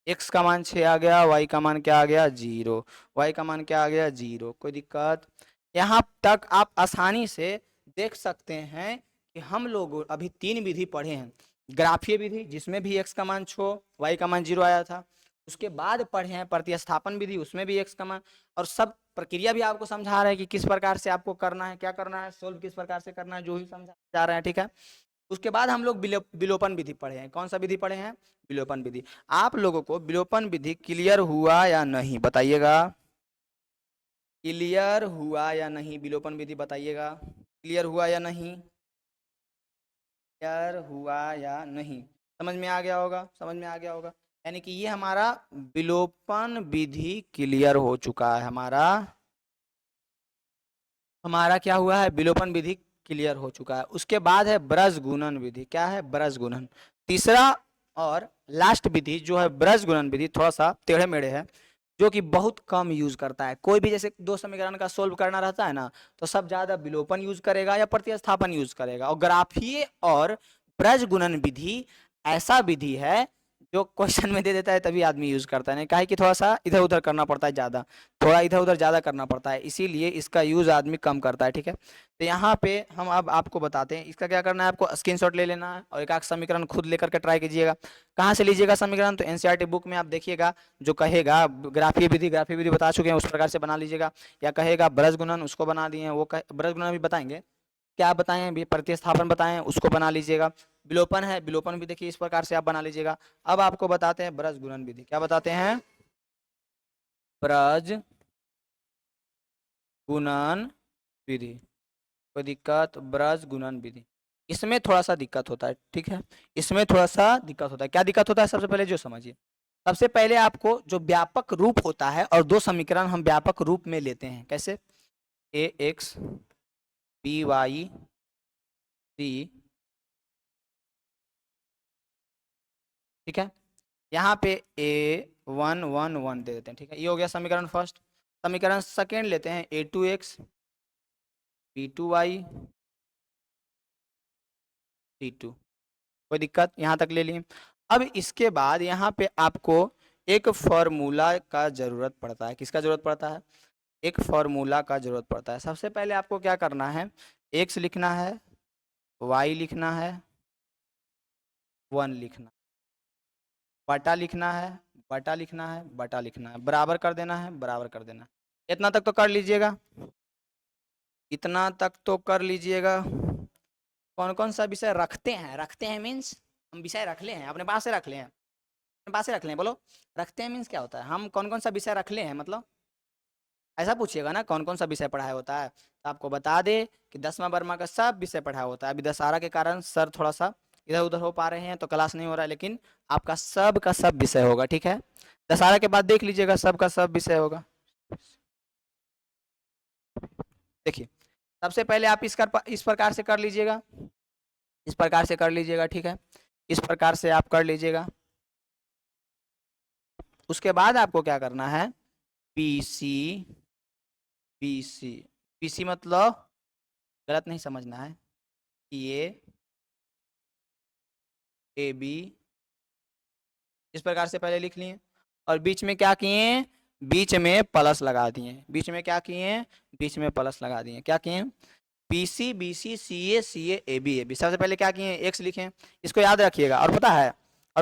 x का मान 6 आ गया, y का मान क्या आ गया, 0, y का मान क्या आ गया, 0, कोई दिक्कत। यहाँ तक आप आसानी से देख सकते हैं कि हम लोग अभी 3 विधि पढ़े हैं, ग्राफीय विधि जिसमें भी x का मान 6, y का मान 0 आया था, उसके बाद पढ़े हैं प्रतिस्थापन विधि, उसमें भी x का मान, और सब प्रक्रिया भी आपको समझा रहे हैं कि किस प्रकार से आपको करना है, क्या करना है, सोल्व किस प्रकार से करना है, जो ही समझा जा रहे हैं, ठीक है। उसके बाद हम लोग विलोपन विधि पढ़े हैं, कौन सा विधि पढ़े हैं, विलोपन विधि। आप लोगों को विलोपन विधि क्लियर हुआ या नहीं बताइएगा, क्लियर हुआ या नहीं, विलोपन विधि बताइएगा, क्लियर हुआ या नहीं, क्लियर हुआ या नहीं, समझ में आ गया होगा, समझ में आ गया होगा, यानी कि ये हमारा विलोपन विधि क्लियर हो चुका है, हमारा क्या हुआ है, विलोपन विधि क्लियर हो चुका है। उसके बाद है ब्रज गुणन विधि, क्या है, ब्रज गुणन, तीसरा और लास्ट विधि जो है ब्रज गुणन विधि, थोड़ा सा टेढ़े मेढ़े है, जो कि बहुत कम यूज करता है। कोई भी जैसे दो समीकरण का सोल्व करना रहता है ना, तो सब ज्यादा विलोपन यूज करेगा या प्रतिस्थापन यूज करेगा, और ग्राफीय और ब्रज गुणन विधि ऐसा विधि है जो क्वेश्चन में दे देता है तभी आदमी यूज करता है, नहीं काहे कि थोड़ा सा इधर उधर करना पड़ता है, ज्यादा थोड़ा इधर उधर ज्यादा करना पड़ता है, इसीलिए इसका यूज आदमी कम करता है, ठीक है। तो यहाँ पे हम अब आपको बताते हैं इसका क्या करना है, आपको स्क्रीनशॉट ले लेना है और एक आध समीकरण खुद लेकर के ट्राई कीजिएगा। कहाँ से लीजिएगा समीकरण, तो एनसीईआरटी बुक में आप देखिएगा, जो कहेगा ग्राफीय विधि बता चुके हैं, उस प्रकार से बना लीजिएगा, या कहेगा ब्रज गुणन, उसको बना दिए हैं, वो ब्रज गुणन भी बताएंगे, क्या बताएं भी, प्रतिस्थापन बताएं, उसको बना लीजिएगा। विलोपन है, विलोपन भी देखिए इस प्रकार से आप बना लीजिएगा। अब आपको बताते हैं ब्रज गुणन विधि, क्या बताते हैं, ब्रज गुणन विधि, कोई दिक्कत, ब्रज गुणन विधि, इसमें थोड़ा सा दिक्कत होता है, ठीक है, इसमें थोड़ा सा दिक्कत होता है, क्या दिक्कत होता है, सबसे पहले जो समझिए, सबसे पहले आपको जो व्यापक रूप होता है, और दो समीकरण हम व्यापक रूप में लेते हैं, कैसे, ए एक्स बी वाई सी, ठीक है, यहाँ पे A1 1 1 दे देते हैं, ठीक है, ये हो गया समीकरण फर्स्ट। समीकरण सेकेंड लेते हैं A2x B2y C2, कोई दिक्कत, यहाँ तक ले लिए। अब इसके बाद यहाँ पे आपको एक फॉर्मूला का जरूरत पड़ता है, किसका जरूरत पड़ता है, एक फॉर्मूला का जरूरत पड़ता है। सबसे पहले आपको क्या करना है, x लिखना है, y लिखना है, 1 लिखना, बटा लिखना है, बटा लिखना है, बटा लिखना है, बराबर कर देना है, बराबर कर देना है। इतना तक तो कर लीजिएगा, इतना तक तो कर लीजिएगा। कौन कौन सा विषय रखते हैं, रखते हैं मीन्स हम विषय रख ले हैं, अपने पास से रख ले हैं, अपने पास से रख लें, बोलो, रखते हैं मीन्स क्या होता है, हम कौन कौन सा विषय रख ले हैं, मतलब ऐसा पूछिएगा ना, कौन कौन सा विषय पढ़ाया होता है, तो आपको बता दे कि 10वां बर्मा का सब विषय पढ़ाया होता है। अभी दशहरा के कारण सर थोड़ा सा इधर उधर हो पा रहे हैं तो क्लास नहीं हो रहा है, लेकिन आपका सब का सब विषय होगा, ठीक है, दशहरा के बाद देख लीजिएगा सब का सब विषय होगा। देखिए सबसे पहले आप इस प्रकार से कर लीजिएगा, इस प्रकार से कर लीजिएगा, ठीक है, इस प्रकार से आप कर लीजिएगा। उसके बाद आपको क्या करना है, पीसी, पीसी, पीसी मतलब गलत नहीं समझना है, ये ए बी, इस प्रकार से पहले लिख लिए, और बीच में क्या किए, बीच में प्लस लगा दिए, बीच में क्या किए, बीच में प्लस लगा दिए, क्या किए, PC BC CA CA AB AB. सबसे पहले क्या किए, एक्स लिखे, इसको याद रखिएगा। और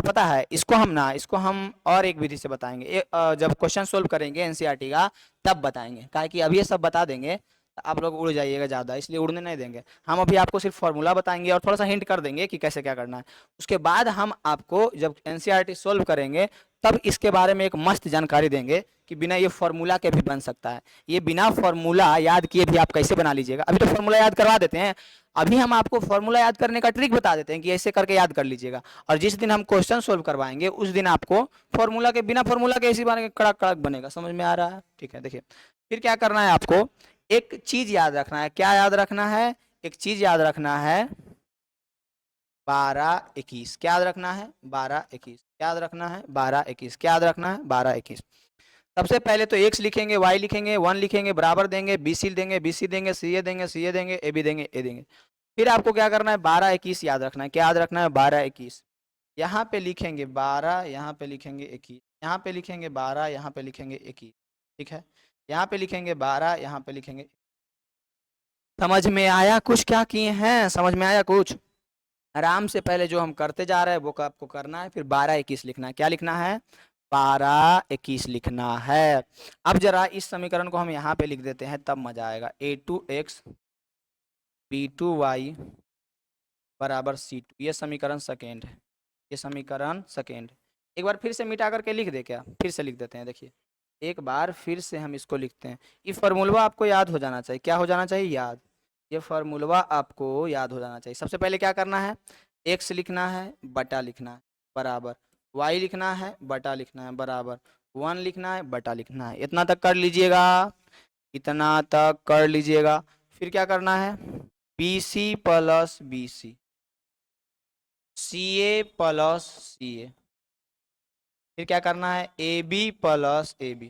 पता है इसको हम और एक विधि से बताएंगे, जब क्वेश्चन सोल्व करेंगे एनसीईआरटी का तब बताएंगे, काहे कि अभी ये सब बता देंगे तो आप लोग उड़ जाइएगा ज़्यादा, इसलिए उड़ने नहीं देंगे। हम अभी आपको सिर्फ फॉर्मूला बताएंगे और थोड़ा सा हिंट कर देंगे कि कैसे क्या करना है। उसके बाद हम आपको जब एनसीईआरटी सोल्व करेंगे तब इसके बारे में एक मस्त जानकारी देंगे कि बिना ये फॉर्मूला के भी बन सकता है। ये बिना फॉर्मूला याद किए भी आप कैसे बना लीजिएगा। अभी तो फॉर्मूला याद करवा देते हैं, अभी हम आपको फॉर्मूला याद करने का ट्रिक बता देते हैं कि ऐसे करके याद कर लीजिएगा। और जिस दिन हम क्वेश्चन सोल्व करवाएंगे उस दिन आपको फॉर्मूला के बिना फॉर्मूला के इसी बारे कड़क कड़क बनेगा। समझ में आ रहा है? ठीक है, देखिए फिर क्या करना है आपको, एक चीज याद रखना है। क्या याद रखना है? एक चीज याद रखना है, 12 21। क्या याद रखना है? 12 21। क्या याद रखना है? 12 21। क्या याद रखना है? 12 21। सबसे पहले तो एक्स लिखेंगे, वाई लिखेंगे, 1 लिखेंगे, बराबर देंगे, बीसी देंगे, बीसी देंगे, सीए देंगे, सीए देंगे, ए बी देंगे, ए देंगे। फिर आपको क्या करना है, 12 21 याद रखना है। क्या याद रखना है? 12 21। यहाँ पे लिखेंगे 12, यहाँ पे लिखेंगे 21, यहाँ पे लिखेंगे 12, यहाँ पे लिखेंगे 21। ठीक है, यहाँ पे लिखेंगे 12, यहाँ पे लिखेंगे। समझ में आया कुछ क्या किए हैं? समझ में आया कुछ? आराम से पहले जो हम करते जा रहे हैं वो आपको करना है, फिर 12 21 लिखना है। क्या लिखना है? 12 21 लिखना है। अब जरा इस समीकरण को हम यहाँ पे लिख देते हैं, तब मजा आएगा। a2x b2y बराबर c2, ये समीकरण सेकेंड है, ये समीकरण सेकेंड। एक बार फिर से मिटा करके लिख दे क्या? फिर से लिख देते हैं, देखिए एक बार फिर से हम इसको लिखते हैं। ये फॉर्मूला आपको याद हो जाना चाहिए। क्या हो जाना चाहिए? याद। ये फॉर्मूला आपको याद हो जाना चाहिए। सबसे पहले क्या करना है, एक्स लिखना है, बटा लिखना है, बराबर, वाई लिखना है, बटा लिखना है, बराबर, 1 लिखना है, बटा लिखना है। इतना तक कर लीजिएगा, इतना तक कर लीजिएगा। फिर क्या करना है, B C plus B C, C A plus C A, फिर क्या करना है, A B plus A B.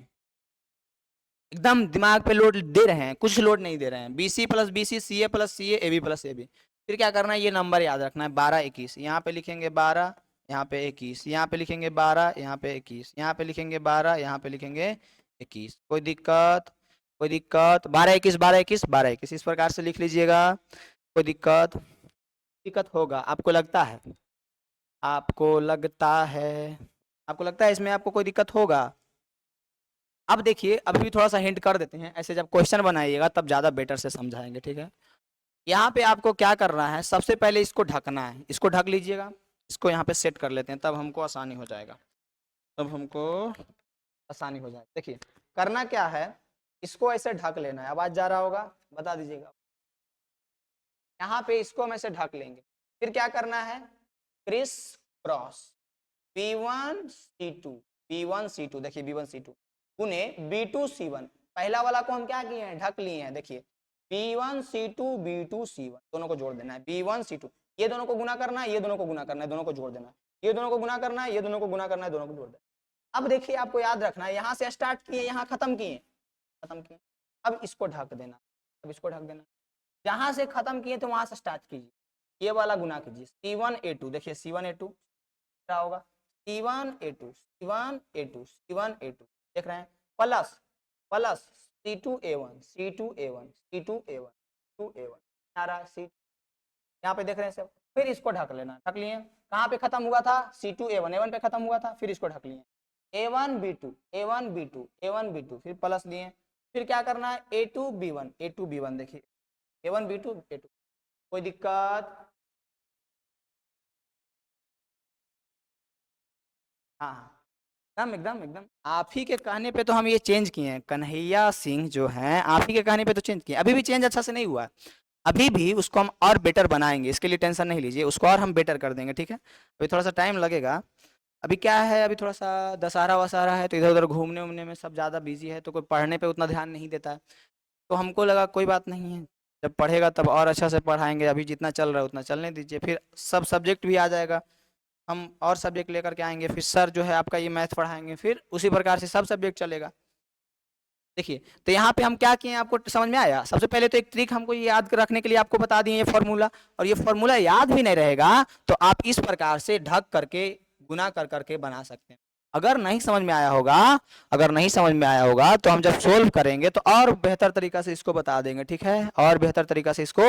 एकदम दिमाग पे लोड दे रहे हैं, कुछ लोड नहीं दे रहे हैं। B C plus B C, C A plus C A, B plus A B. फिर क्या करना है, ये नंबर याद रखना है, 12 21। यहाँ पे लिखेंगे 12, यहाँ पे 21, यहाँ पे लिखेंगे 12, यहाँ पे 21, यहाँ पे लिखेंगे 12, यहाँ पे लिखेंगे 21। कोई दिक्कत? कोई दिक्कत? 12 21 12 21 12 21 इस प्रकार से लिख लीजिएगा। कोई दिक्कत? दिक्कत होगा आपको लगता है? आपको लगता है, आपको लगता है इसमें आपको कोई दिक्कत होगा? अब देखिए अभी भी थोड़ा सा हिंट कर देते हैं, ऐसे जब क्वेश्चन बनाइएगा तब ज़्यादा बेटर से समझाएंगे। ठीक है, यहाँ पे आपको क्या करना है, सबसे पहले इसको ढकना है। इसको ढक लीजिएगा, इसको यहाँ पे सेट कर लेते हैं, तब हमको आसानी हो जाएगा, तब हमको आसानी हो जाएगी। देखिए करना क्या है, इसको ऐसे ढक लेना है। आवाज जा रहा होगा? बता दीजिएगा। यहाँ पे इसको हम ऐसे ढक लेंगे। फिर क्या करना है, criss cross B1 C2, B1 C2, देखिए B1 C2 गुने B2 C1। पहला वाला को हम क्या किए हैं, ढक लिए हैं। देखिए B1 C2 B2 C1 दोनों को जोड़ देना है। B1 C2, ये दोनों को गुना करना है, ये दोनों को गुना करना है, दोनों को जोड़ देना है। ये दोनों को गुना करना है, ये दोनों को गुना करना है, दोनों को जोड़ देना है। अब देखिए आपको याद रखना है, यहाँ से स्टार्ट किए, यहाँ खत्म किए, खत्म किए। अब इसको ढक देना, अब इसको ढक देना। जहां से खत्म किए थे वहां से स्टार्ट कीजिए, ये वाला गुना कीजिए। C1 A2, देखिए C1 A2 क्या होगा, C1 A2 C1 A2 C1 A2 देख रहे हैं, plus plus C2 A1 C2 A1 C2 A1 2 A1 आ रहा है C, यहाँ पे देख रहे हैं सब। फिर इसको ढक लेना, ढक लिए। कहाँ पे खत्म हुआ था, C2 A1 A1 पे खत्म हुआ था, फिर इसको ढक लिए। A1 B2 A1 B2 A1 B2 फिर प्लस लिए। फिर क्या करना है, A2 B1 A2 B1, देखिए A1 B2 A2। कोई दिक्कत? हाँ एकदम एकदम एकदम, आप ही के कहने पे तो हम ये चेंज किए हैं। कन्हैया सिंह जो हैं, आप ही के कहने पे तो चेंज किए। अभी भी चेंज अच्छा से नहीं हुआ, अभी भी उसको हम और बेटर बनाएंगे, इसके लिए टेंशन नहीं लीजिए, उसको और हम बेटर कर देंगे। ठीक है, अभी थोड़ा सा टाइम लगेगा। अभी क्या है, अभी थोड़ा सा दशहरा वशहरा है तो इधर उधर घूमने उमने में सब ज़्यादा बिजी है, तो कोई पढ़ने पे उतना ध्यान नहीं देता है। तो हमको लगा कोई बात नहीं है, जब पढ़ेगा तब और अच्छा से पढ़ाएंगे। अभी जितना चल रहा है उतना चलने दीजिए, फिर सब सब्जेक्ट भी आ जाएगा, हम और सब्जेक्ट लेकर के आएंगे। फिर सर जो है आपका ये मैथ पढ़ाएंगे, फिर उसी प्रकार से सब सब्जेक्ट चलेगा। देखिए, तो यहाँ पे हम क्या किए आपको समझ में आया? सबसे पहले तो एक ट्रिक हमको ये याद रखने के लिए आपको बता दिए ये फॉर्मूला, और ये फॉर्मूला याद भी नहीं रहेगा तो आप इस प्रकार से ढक करके गुना कर करके बना सकते हैं। अगर नहीं समझ में आया होगा, अगर नहीं समझ में आया होगा तो हम जब सोल्व करेंगे तो और बेहतर तरीका से इसको बता देंगे, ठीक है? और बेहतर तरीका से इसको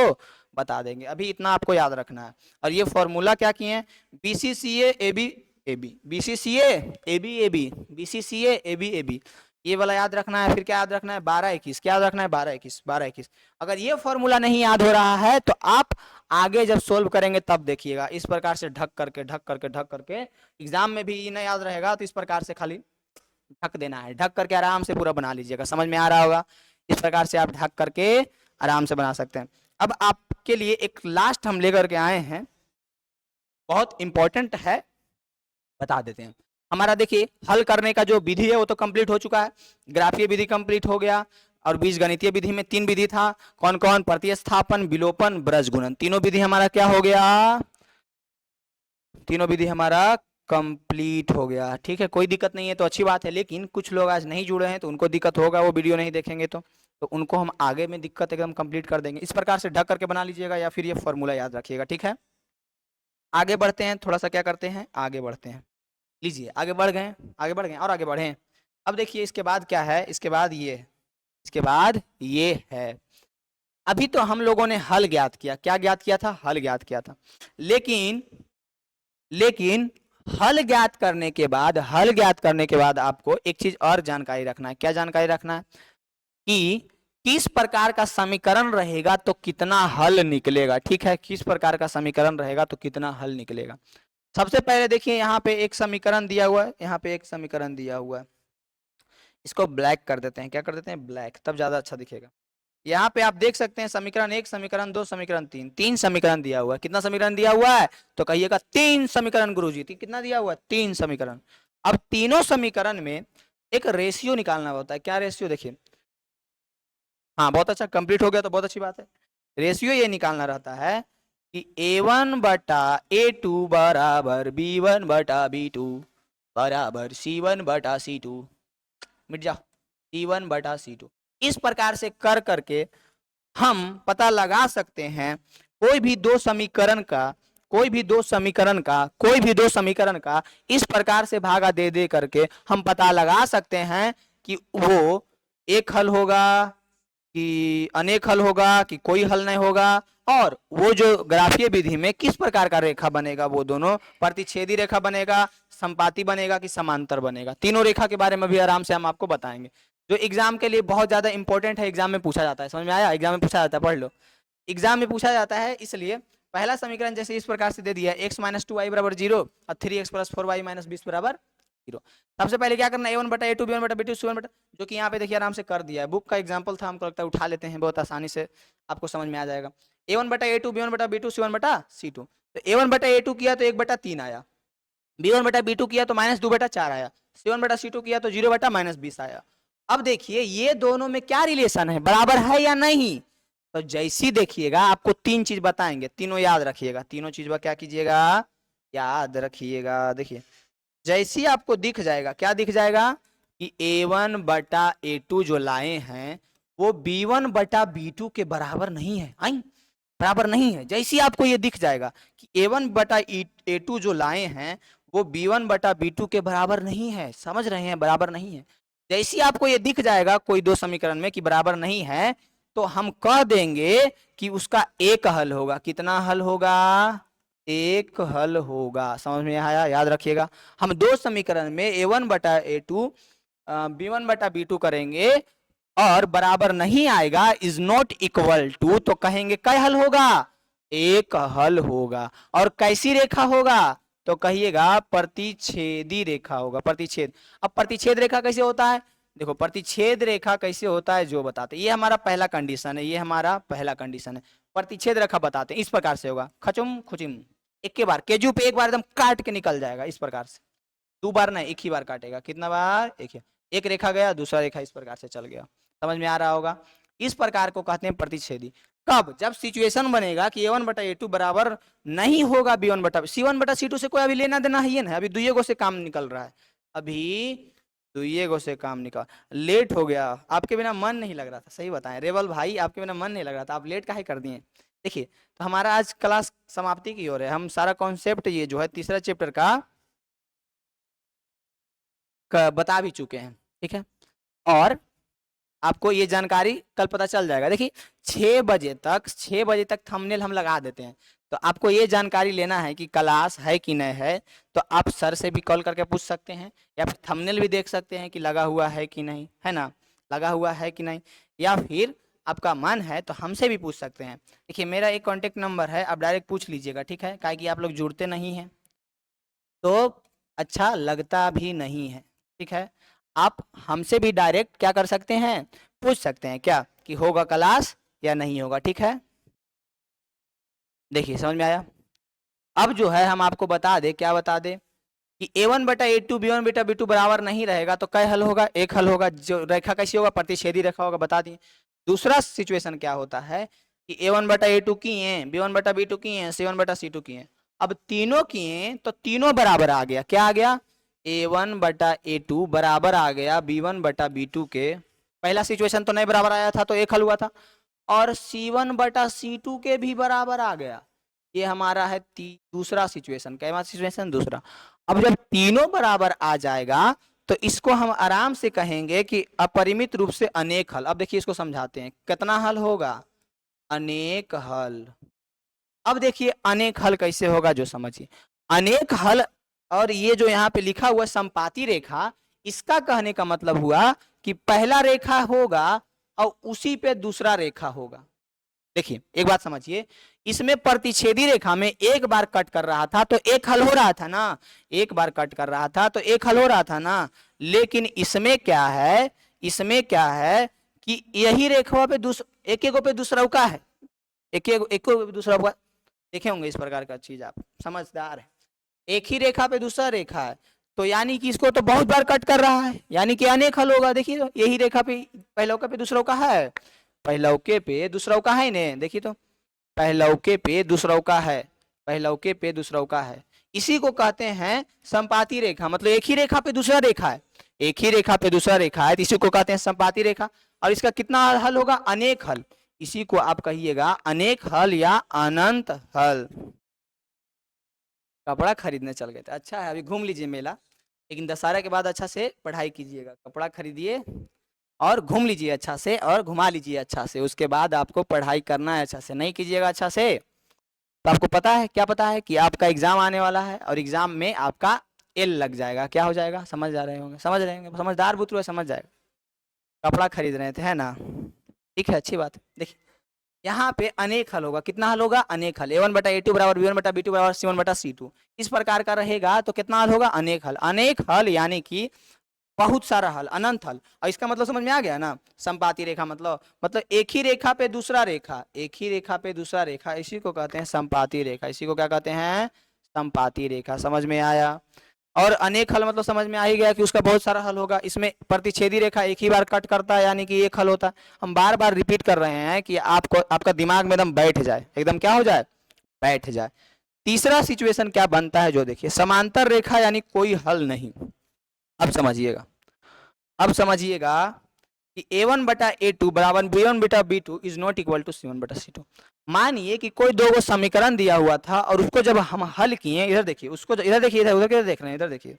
बता देंगे। अभी इतना आपको याद रखना है। और ये फॉर्मूला क्या किए हैं? BCCA AB AB, BCCA AB AB, BCCA AB AB, ये वाला याद रखना है। फिर क्या याद रखना है? 12-21, क्या याद रखना है? 12-21 12-21। अगर ये फॉर्मूला नहीं याद हो रहा है तो आप आगे जब सोल्व करेंगे तब देखिएगा, इस प्रकार से ढक करके ढक करके ढक करके, एग्जाम में भी नहीं याद रहेगा तो इस प्रकार से खाली ढक देना है, ढक करके आराम से पूरा बना लीजिएगा। समझ में आ रहा होगा? इस प्रकार से आप ढक करके आराम से बना सकते हैं। अब आपके लिए एक लास्ट हम लेकर के आए हैं, बहुत इंपॉर्टेंट है, बता देते हैं। हमारा देखिए हल करने का जो विधि है वो तो कंप्लीट हो चुका है, ग्राफीय विधि कंप्लीट हो गया, और बीजगणितीय विधि में 3 विधि था। कौन कौन? प्रतिस्थापन, विलोपन, ब्रजगुणन। तीनों विधि हमारा क्या हो गया? तीनों विधि हमारा कंप्लीट हो गया, ठीक है? कोई दिक्कत नहीं है तो अच्छी बात है, लेकिन कुछ लोग आज नहीं जुड़े हैं तो उनको दिक्कत होगा, वो वीडियो नहीं देखेंगे तो उनको हम आगे में दिक्कत एकदम कंप्लीट कर देंगे। इस प्रकार से ढक करके बना लीजिएगा या फिर ये फॉर्मूला याद रखिएगा, ठीक है? आगे बढ़ते हैं, थोड़ा सा क्या करते हैं, आगे बढ़ते हैं। लीजिए आगे बढ़ गए, आगे बढ़ गए और आगे बढ़े। अब देखिए इसके बाद क्या है, इसके बाद ये, इसके बाद ये है। अभी तो हम लोगों ने हल ज्ञात किया, क्या ज्ञात किया था? हल ज्ञात किया था। लेकिन लेकिन हल ज्ञात करने के बाद, हल ज्ञात करने के बाद आपको एक चीज और जानकारी रखना है। क्या जानकारी रखना है? कि किस प्रकार का समीकरण रहेगा तो कितना हल निकलेगा, ठीक है? किस प्रकार का समीकरण रहेगा तो कितना हल निकलेगा। सबसे पहले देखिए यहाँ पे एक समीकरण दिया हुआ है, यहाँ पे एक समीकरण दिया हुआ है, इसको ब्लैक कर देते हैं। क्या कर देते हैं? ब्लैक, तब ज्यादा अच्छा दिखेगा। यहाँ पे आप देख सकते हैं समीकरण 1, समीकरण 2, समीकरण 3, 3 समीकरण दिया हुआ है। कितना समीकरण दिया हुआ है? तो कहिएगा 3 समीकरण गुरुजी। कितना दिया हुआ है? 3 समीकरण। अब तीनों समीकरण में एक रेशियो निकालना होता है। क्या रेशियो? देखिए, हाँ बहुत अच्छा, कंप्लीट हो गया तो बहुत अच्छी बात है। रेशियो ये निकालना रहता है कि A1 बटा A2 बराबर B1 बटा B2 बराबर C1 बटा C2, मिट जाओ, C1 बटा C2। इस प्रकार से कर करके हम पता लगा सकते हैं कोई भी दो समीकरण का, कोई भी दो समीकरण का, कोई भी दो समीकरण का इस प्रकार से भागा दे दे करके हम पता लगा सकते हैं कि वो एक हल होगा कि अनेक हल होगा कि कोई हल नहीं होगा, और वो जो ग्राफीय विधि में किस प्रकार का रेखा बनेगा, वो दोनों प्रतिच्छेदी रेखा बनेगा, संपाती बनेगा कि समांतर बनेगा। तीनों रेखा के बारे में भी आराम से हम आपको बताएंगे, जो एग्जाम के लिए बहुत ज्यादा इंपॉर्टेंट है, एग्जाम में पूछा जाता है। समझ में आया? एग्जाम में पूछा जाता है, पढ़ लो, एग्जाम में पूछा जाता है। इसलिए पहला समीकरण जैसे इस प्रकार से दे दिया, x माइनस 2y बराबर 0 और 3x प्लस 4y माइनस 20 बराबर 0। सबसे पहले क्या करना है? A1 बटा A2 B1 बटा B2 C1 बटा, जो कि यहाँ पे देखिए आराम से कर दिया है, बुक का एग्जाम्पल था, हमको लगता है उठा लेते हैं, बहुत आसानी से आपको समझ में आ जाएगा। A1 बटा A2 B1 बटा B2 C1 बटा C2, तो A1 बटा A2 किया तो 1 बटा 3 आया, B1 बटा B2 किया तो माइनस 2 बटा 4 आया, C1 बटा C2 किया तो 0 बटा माइनस 20 आया। अब देखिए ये दोनों में क्या रिलेशन है, बराबर है या नहीं? तो जैसी देखिएगा आपको 3 चीज बताएंगे, तीनों याद रखिएगा, तीनों चीज क्या कीजिएगा? याद रखिएगा। देखिए जैसी आपको दिख जाएगा, क्या दिख जाएगा? कि A1 बटा A2 जो लाए हैं वो B1 बटा B2 के बराबर नहीं है, आई बराबर नहीं है। जैसी आपको ये दिख जाएगा कि A1 बटा A2 जो लाए हैं वो B1 बटा B2 के बराबर नहीं है, समझ रहे हैं? बराबर नहीं है। जैसी आपको ये दिख जाएगा कोई दो समीकरण में कि बराबर नहीं है, तो हम कह देंगे कि उसका एक हल होगा। कितना हल होगा? एक हल होगा। समझ में आया? याद रखिएगा, हम दो समीकरण में A1 बटा A2 B1 बटा B2 करेंगे और बराबर नहीं आएगा, इज नॉट इक्वल टू, तो कहेंगे क्या हल होगा? एक हल होगा। और कैसी रेखा होगा? तो कहिएगा प्रतिच्छेदी रेखा होगा, प्रतिच्छेद। अब प्रतिच्छेद रेखा कैसे होता है? देखो प्रतिच्छेद रेखा कैसे होता है जो बताते, ये हमारा पहला कंडीशन है, ये हमारा पहला कंडीशन है। प्रतिच्छेद रेखा बताते हैं, इस प्रकार से होगा, खचुम खुचिम, एक के बार केजू पे एक बार एकदम काट के निकल जाएगा, इस प्रकार से। दो बार नहीं, एक ही बार काटेगा। कितना बार? एक ही। एक रेखा गया, दूसरा रेखा इस प्रकार से चल गया। समझ में आ रहा होगा? इस प्रकार को कहते हैं प्रतिच्छेदी। कब? जब सिचुएशन बनेगा कि A1 बटा A2 बराबर नहीं होगा B1 बटा C1 बटा C2 से, कोई अभी लेना देना ही है ना, अभी दुइये गो से काम निकल रहा है। अभी दुइये गो से काम निकाल। लेट हो गया, आपके बिना मन नहीं लग रहा था, सही बताएं रेवल भाई, आपके बिना मन नहीं लग रहा था, आप लेट काहे कर दिए। देखिए तो हमारा आज क्लास समाप्ति की ओर है, हम सारा कॉन्सेप्ट ये जो है तीसरा चैप्टर का बता भी चुके हैं, ठीक है। और आपको ये जानकारी कल पता चल जाएगा। देखिए 6 बजे तक थंबनेल हम लगा देते हैं, तो आपको ये जानकारी लेना है कि क्लास है कि नहीं है, तो आप सर से भी कॉल करके पूछ सकते हैं, या फिर थंबनेल भी देख सकते हैं कि लगा हुआ है कि नहीं, है ना, लगा हुआ है कि नहीं, या फिर आपका मन है तो हमसे भी पूछ सकते हैं। देखिए मेरा एक कॉन्टेक्ट नंबर है, आप डायरेक्ट पूछ लीजिएगा, ठीक है, काहे कि आप लोग जुड़ते नहीं हैं तो अच्छा लगता भी नहीं है, ठीक है। आप हमसे भी डायरेक्ट क्या कर सकते हैं, पूछ सकते हैं क्या कि होगा क्लास या नहीं होगा, ठीक है। देखिए समझ में आया। अब जो है हम आपको बता दे, क्या बता दे कि a1/a2 b1/b2 बराबर नहीं रहेगा तो कै हल होगा, एक हल होगा। जो रेखा कैसी होगा, प्रतिच्छेदी रेखा होगा, बता दिए। दूसरा सिचुएशन क्या होता है कि a1/a2 किए, b1/b2 किए, c1/c2 किए। अब तीनों किए तो तीनों बराबर आ गया, क्या आ गया, a1/a2 बराबर आ गया b1/b2 के। पहला सिचुएशन तो नहीं बराबर आया था तो एक हल हुआ था, और c1/c2 के भी बराबर आ गया। ये हमारा है दूसरा सिचुएशन, क्या सिचुएशन, दूसरा। अब जब तीनों बराबर आ जाएगा तो इसको हम आराम से कहेंगे कि अपरिमित रूप से अनेक हल। अब देखिए इसको समझाते हैं, कितना हल होगा, अनेक हल। अब देखिए अनेक हल कैसे होगा जो समझिए, अनेक हल। और ये जो यहाँ पे लिखा हुआ संपाती रेखा, इसका कहने का मतलब हुआ कि पहला रेखा होगा और उसी पे दूसरा रेखा होगा। देखिए एक बात समझिए, इसमें प्रतिच्छेदी रेखा में एक बार कट कर रहा था तो एक हल हो रहा था ना, एक बार कट कर रहा था तो एक हल हो रहा था ना। लेकिन इसमें क्या है, इसमें क्या है कि यही रेखा पे एक एक पे दूसरा का है, एक पे दूसरा का। देखे होंगे इस प्रकार का चीज, आप समझदार है। एक ही रेखा पे दूसरा रेखा है तो यानी कि इसको तो बहुत बार कट कर रहा है, यानी कि अनेक हल होगा। देखिए तो यही रेखा पे पहलौके पे दूसरा का है, पहलौके पे दूसरा का है ने, देखिए तो पहलौके पे दूसरा का है, पहलौके पे दूसरा का है। इसी को कहते हैं संपाती रेखा, मतलब एक ही रेखा पे दूसरा रेखा है, एक ही रेखा पे दूसरा रेखा है, इसी को कहते हैं संपाती रेखा। और इसका कितना हल होगा, अनेक हल। इसी को आप कहिएगा अनेक हल या अनंत हल। कपड़ा खरीदने चल गए थे, अच्छा है, अभी घूम लीजिए मेला, लेकिन दशहरा के बाद अच्छा से पढ़ाई कीजिएगा, कपड़ा खरीदिए और घूम लीजिए अच्छा से, और घुमा लीजिए अच्छा से, उसके बाद आपको पढ़ाई करना है अच्छा से। नहीं कीजिएगा अच्छा से तो आपको पता है, क्या पता है कि आपका एग्जाम आने वाला है और एग्जाम में आपका एल लग जाएगा, क्या हो जाएगा, समझ जा रहे होंगे, समझ रहे होंगे, समझदार बुतरू है, समझ जाएगा। कपड़ा खरीद रहे थे, है ना, ठीक है, अच्छी बात है। देखिए यहाँ पे अनेक हल होगा, कितना हल होगा, अनेक हल। a1/a2 बराबर b1/b2 बराबर c1/c2, इस प्रकार का रहेगा तो कितना हल होगा, अनेक हल। अनेक हल यानी कि बहुत सारा हल, अनंत हल। और इसका मतलब समझ में आ गया ना, संपाती रेखा मतलब एक ही रेखा पे दूसरा रेखा, एक ही रेखा पे दूसरा रेखा, इसी को कहते हैं संपाती रेखा, इसी को क्या कहते हैं, संपाती रेखा। समझ में आया। और अनेक हल मतलब समझ में आ ही गया कि उसका बहुत सारा हल होगा। इसमें प्रतिच्छेदी रेखा एक ही बार कट करता है यानी कि एक हल होता है। हम बार बार रिपीट कर रहे हैं कि आपको आपका दिमाग में एकदम बैठ जाए, एकदम क्या हो जाए, बैठ जाए। तीसरा सिचुएशन क्या बनता है जो देखिए, समांतर रेखा यानी कोई हल नहीं। अब समझिएगा, अब समझिएगा कि a1/a2 बराबर b1/b2 is not equal to c1/c2। मानिए कि कोई दो गो समीकरण दिया हुआ था और उसको जब हम हल किए, इधर देखिए, उसको इधर देखिए, इधर उधर देख रहे हैं, इधर देखिए,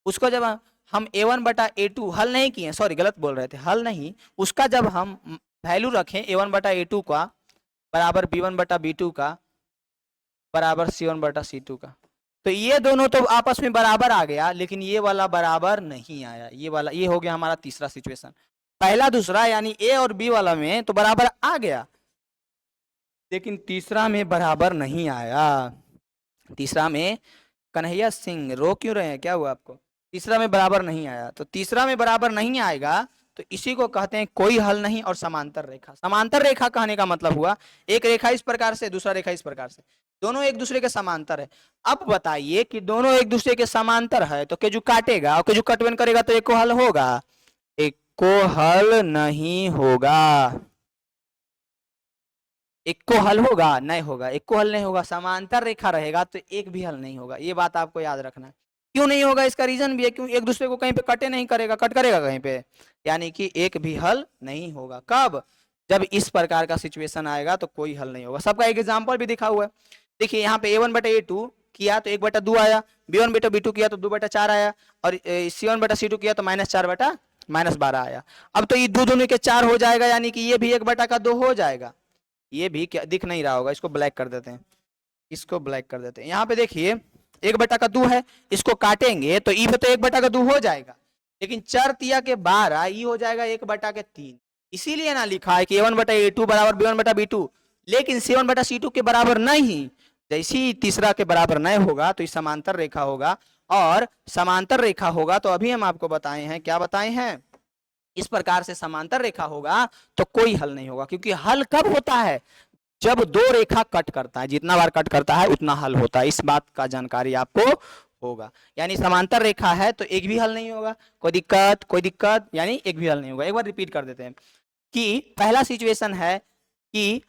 उसको जब हम a1/a2 हल नहीं किए, सॉरी गलत बोल रहे थे, हल नहीं, उसका जब हम वैल्यू रखें a1/a2 का बराबर b1/b2 का बराबर c1/c2 का, तो ये दोनों तो आपस में बराबर आ गया, लेकिन ये वाला बराबर नहीं आया, ये वाला, ये हो गया हमारा तीसरा सिचुएशन। पहला दूसरा यानी ए और बी वाला में तो बराबर आ गया, लेकिन तीसरा में बराबर नहीं आया। तीसरा में कन्हैया सिंह रो क्यों रहे हैं, क्या हुआ आपको, तीसरा में बराबर नहीं आया। तो तीसरा में बराबर नहीं आएगा तो इसी को कहते हैं कोई हल नहीं और समांतर रेखा। समांतर रेखा कहने का मतलब हुआ एक रेखा इस प्रकार से, दूसरा रेखा इस प्रकार से, दोनों एक दूसरे के समांतर है। अब बताइए कि दोनों एक दूसरे के समांतर है तो केजू काटेगा और केजू कटवन करेगा तो एको हल होगा, एको हल नहीं होगा, एको हल होगा, नहीं होगा, एको हल नहीं होगा। समांतर रेखा रहेगा तो एक भी हल नहीं होगा, ये बात आपको याद रखना है। क्यों नहीं होगा, इसका रीजन भी है, क्यों एक दूसरे को कहीं पे कटे नहीं करेगा, कट करेगा कहीं पे, यानी कि एक भी हल नहीं होगा। कब? जब इस प्रकार का सिचुएशन आएगा तो कोई हल नहीं होगा। सबका एक एग्जांपल भी दिखा हुआ है, देखिए यहाँ पे a1/a2 किया तो 1/2 आया, b1/b2 किया तो 2/4 आया, और c1/c2 किया तो -4/-12 आया। अब तो ये दोनों के 4 हो जाएगा, यानी कि ये भी 1/2 हो जाएगा। ये भी क्या दिख नहीं रहा होगा, इसको ब्लैक कर देते हैं, इसको ब्लैक कर देते हैं। यहाँ पे देखिए 1/2 है, इसको काटेंगे तो ई पे तो 1/2 हो जाएगा, लेकिन 4 तिया के 12 ई हो जाएगा 1/3। इसीलिए ना लिखा है कि a1/a2 बराबर b1/b2, लेकिन c1/c2 के बराबर नहीं। जैसे ही तीसरा के बराबर नहीं होगा तो ये समांतर रेखा होगा, और समांतर रेखा होगा तो अभी हम आपको बताए हैं, क्या बताए हैं, इस प्रकार से समांतर रेखा होगा तो कोई हल नहीं होगा। क्योंकि हल कब होता है? जब दो रेखा कट करता है, जितना बार कट करता है उतना हल होता है। इस बात का जानकारी आपको होगा, यानी समांतर रेखा है तो एक भी हल नहीं होगा। कोई दिक्कत? कोई दिक्कत? यानी एक भी हल नहीं होगा। एक बार रिपीट कर देते हैं कि पहला सिचुएशन है कि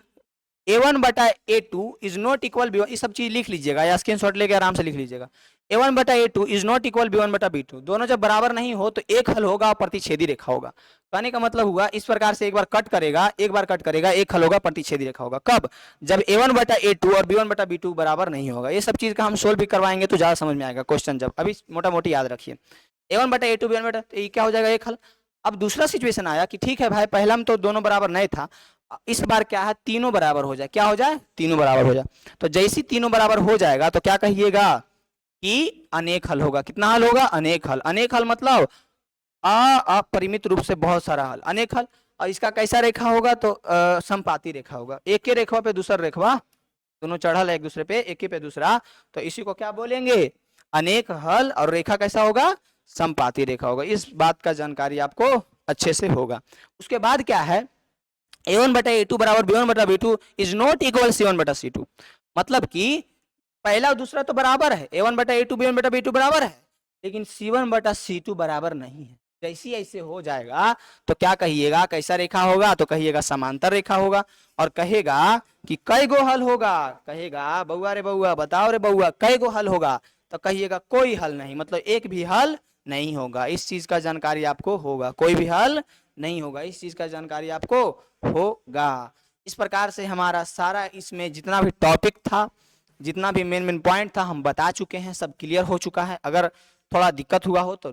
a1/a2 is not equal b1, ये सब चीज लिख लीजिएगा या स्क्रीनशॉट लेके आराम से लिख लीजिएगा। a1/a2 is not equal b1/b2, दोनों जब बराबर नहीं हो तो एक हल होगा और प्रतिच्छेदी रेखा होगा। कहने का मतलब हुआ इस प्रकार से एक बार कट करेगा, एक बार कट करेगा, एक हल होगा, प्रतिच्छेदी रेखा होगा। कब? जब a1/a2 और b1/b2 बराबर नहीं होगा। ये सब चीज का हम सोल्व भी करवाएंगे तो ज्यादा समझ में आएगा क्वेश्चन जब, अभी मोटा मोटी याद रखिए। a1/a2 b1/, तो ये क्या हो जाएगा, एक हल। अब दूसरा सिचुएशन आया कि ठीक है भाई, पहला में तो दोनों बराबर नहीं था, इस बार क्या है, तीनों बराबर हो जाए। क्या हो जाए? तीनों बराबर हो जाए। तो जैसे तीनों बराबर हो जाएगा तो क्या कहिएगा कि अनेक हल होगा। कितना हल होगा? अनेक हल। अनेक हल मतलब अपरिमित रूप से बहुत सारा हल, अनेक हल। और इसका कैसा रेखा होगा? तो समपाती रेखा होगा, एक के रेखा पे दूसरा रेखवा, दोनों चढ़ल है एक दूसरे पे, एक पे दूसरा, तो इसी को क्या बोलेंगे? अनेक हल। और रेखा कैसा होगा? समपाती रेखा होगा। इस बात का जानकारी आपको अच्छे से होगा। उसके बाद क्या है, a1/a2 बराबर b1/b2 is not equal c1/c2, मतलब कि पहला और दूसरा तो बराबर है, a1/a2 b1/b2 बराबर है, लेकिन c1/c2 बराबर नहीं है। जैसी ऐसे हो जाएगा तो क्या कहिएगा, कैसा रेखा होगा? तो कहिएगा समांतर रेखा होगा। और कहेगा कि कई गो हल होगा, कहेगा बउआ रे बउआ, बताओ रे बउआ, कई गो हल होगा? तो कहिएगा कोई हल नहीं, मतलब एक भी हल नहीं होगा। इस चीज का जानकारी आपको होगा, कोई भी हल नहीं होगा, इस चीज का जानकारी आपको होगा। इस प्रकार से हमारा सारा इसमें जितना भी टॉपिक था, जितना भी मेन मेन पॉइंट था हम बता चुके हैं, सब क्लियर हो चुका है। अगर थोड़ा दिक्कत हुआ हो तो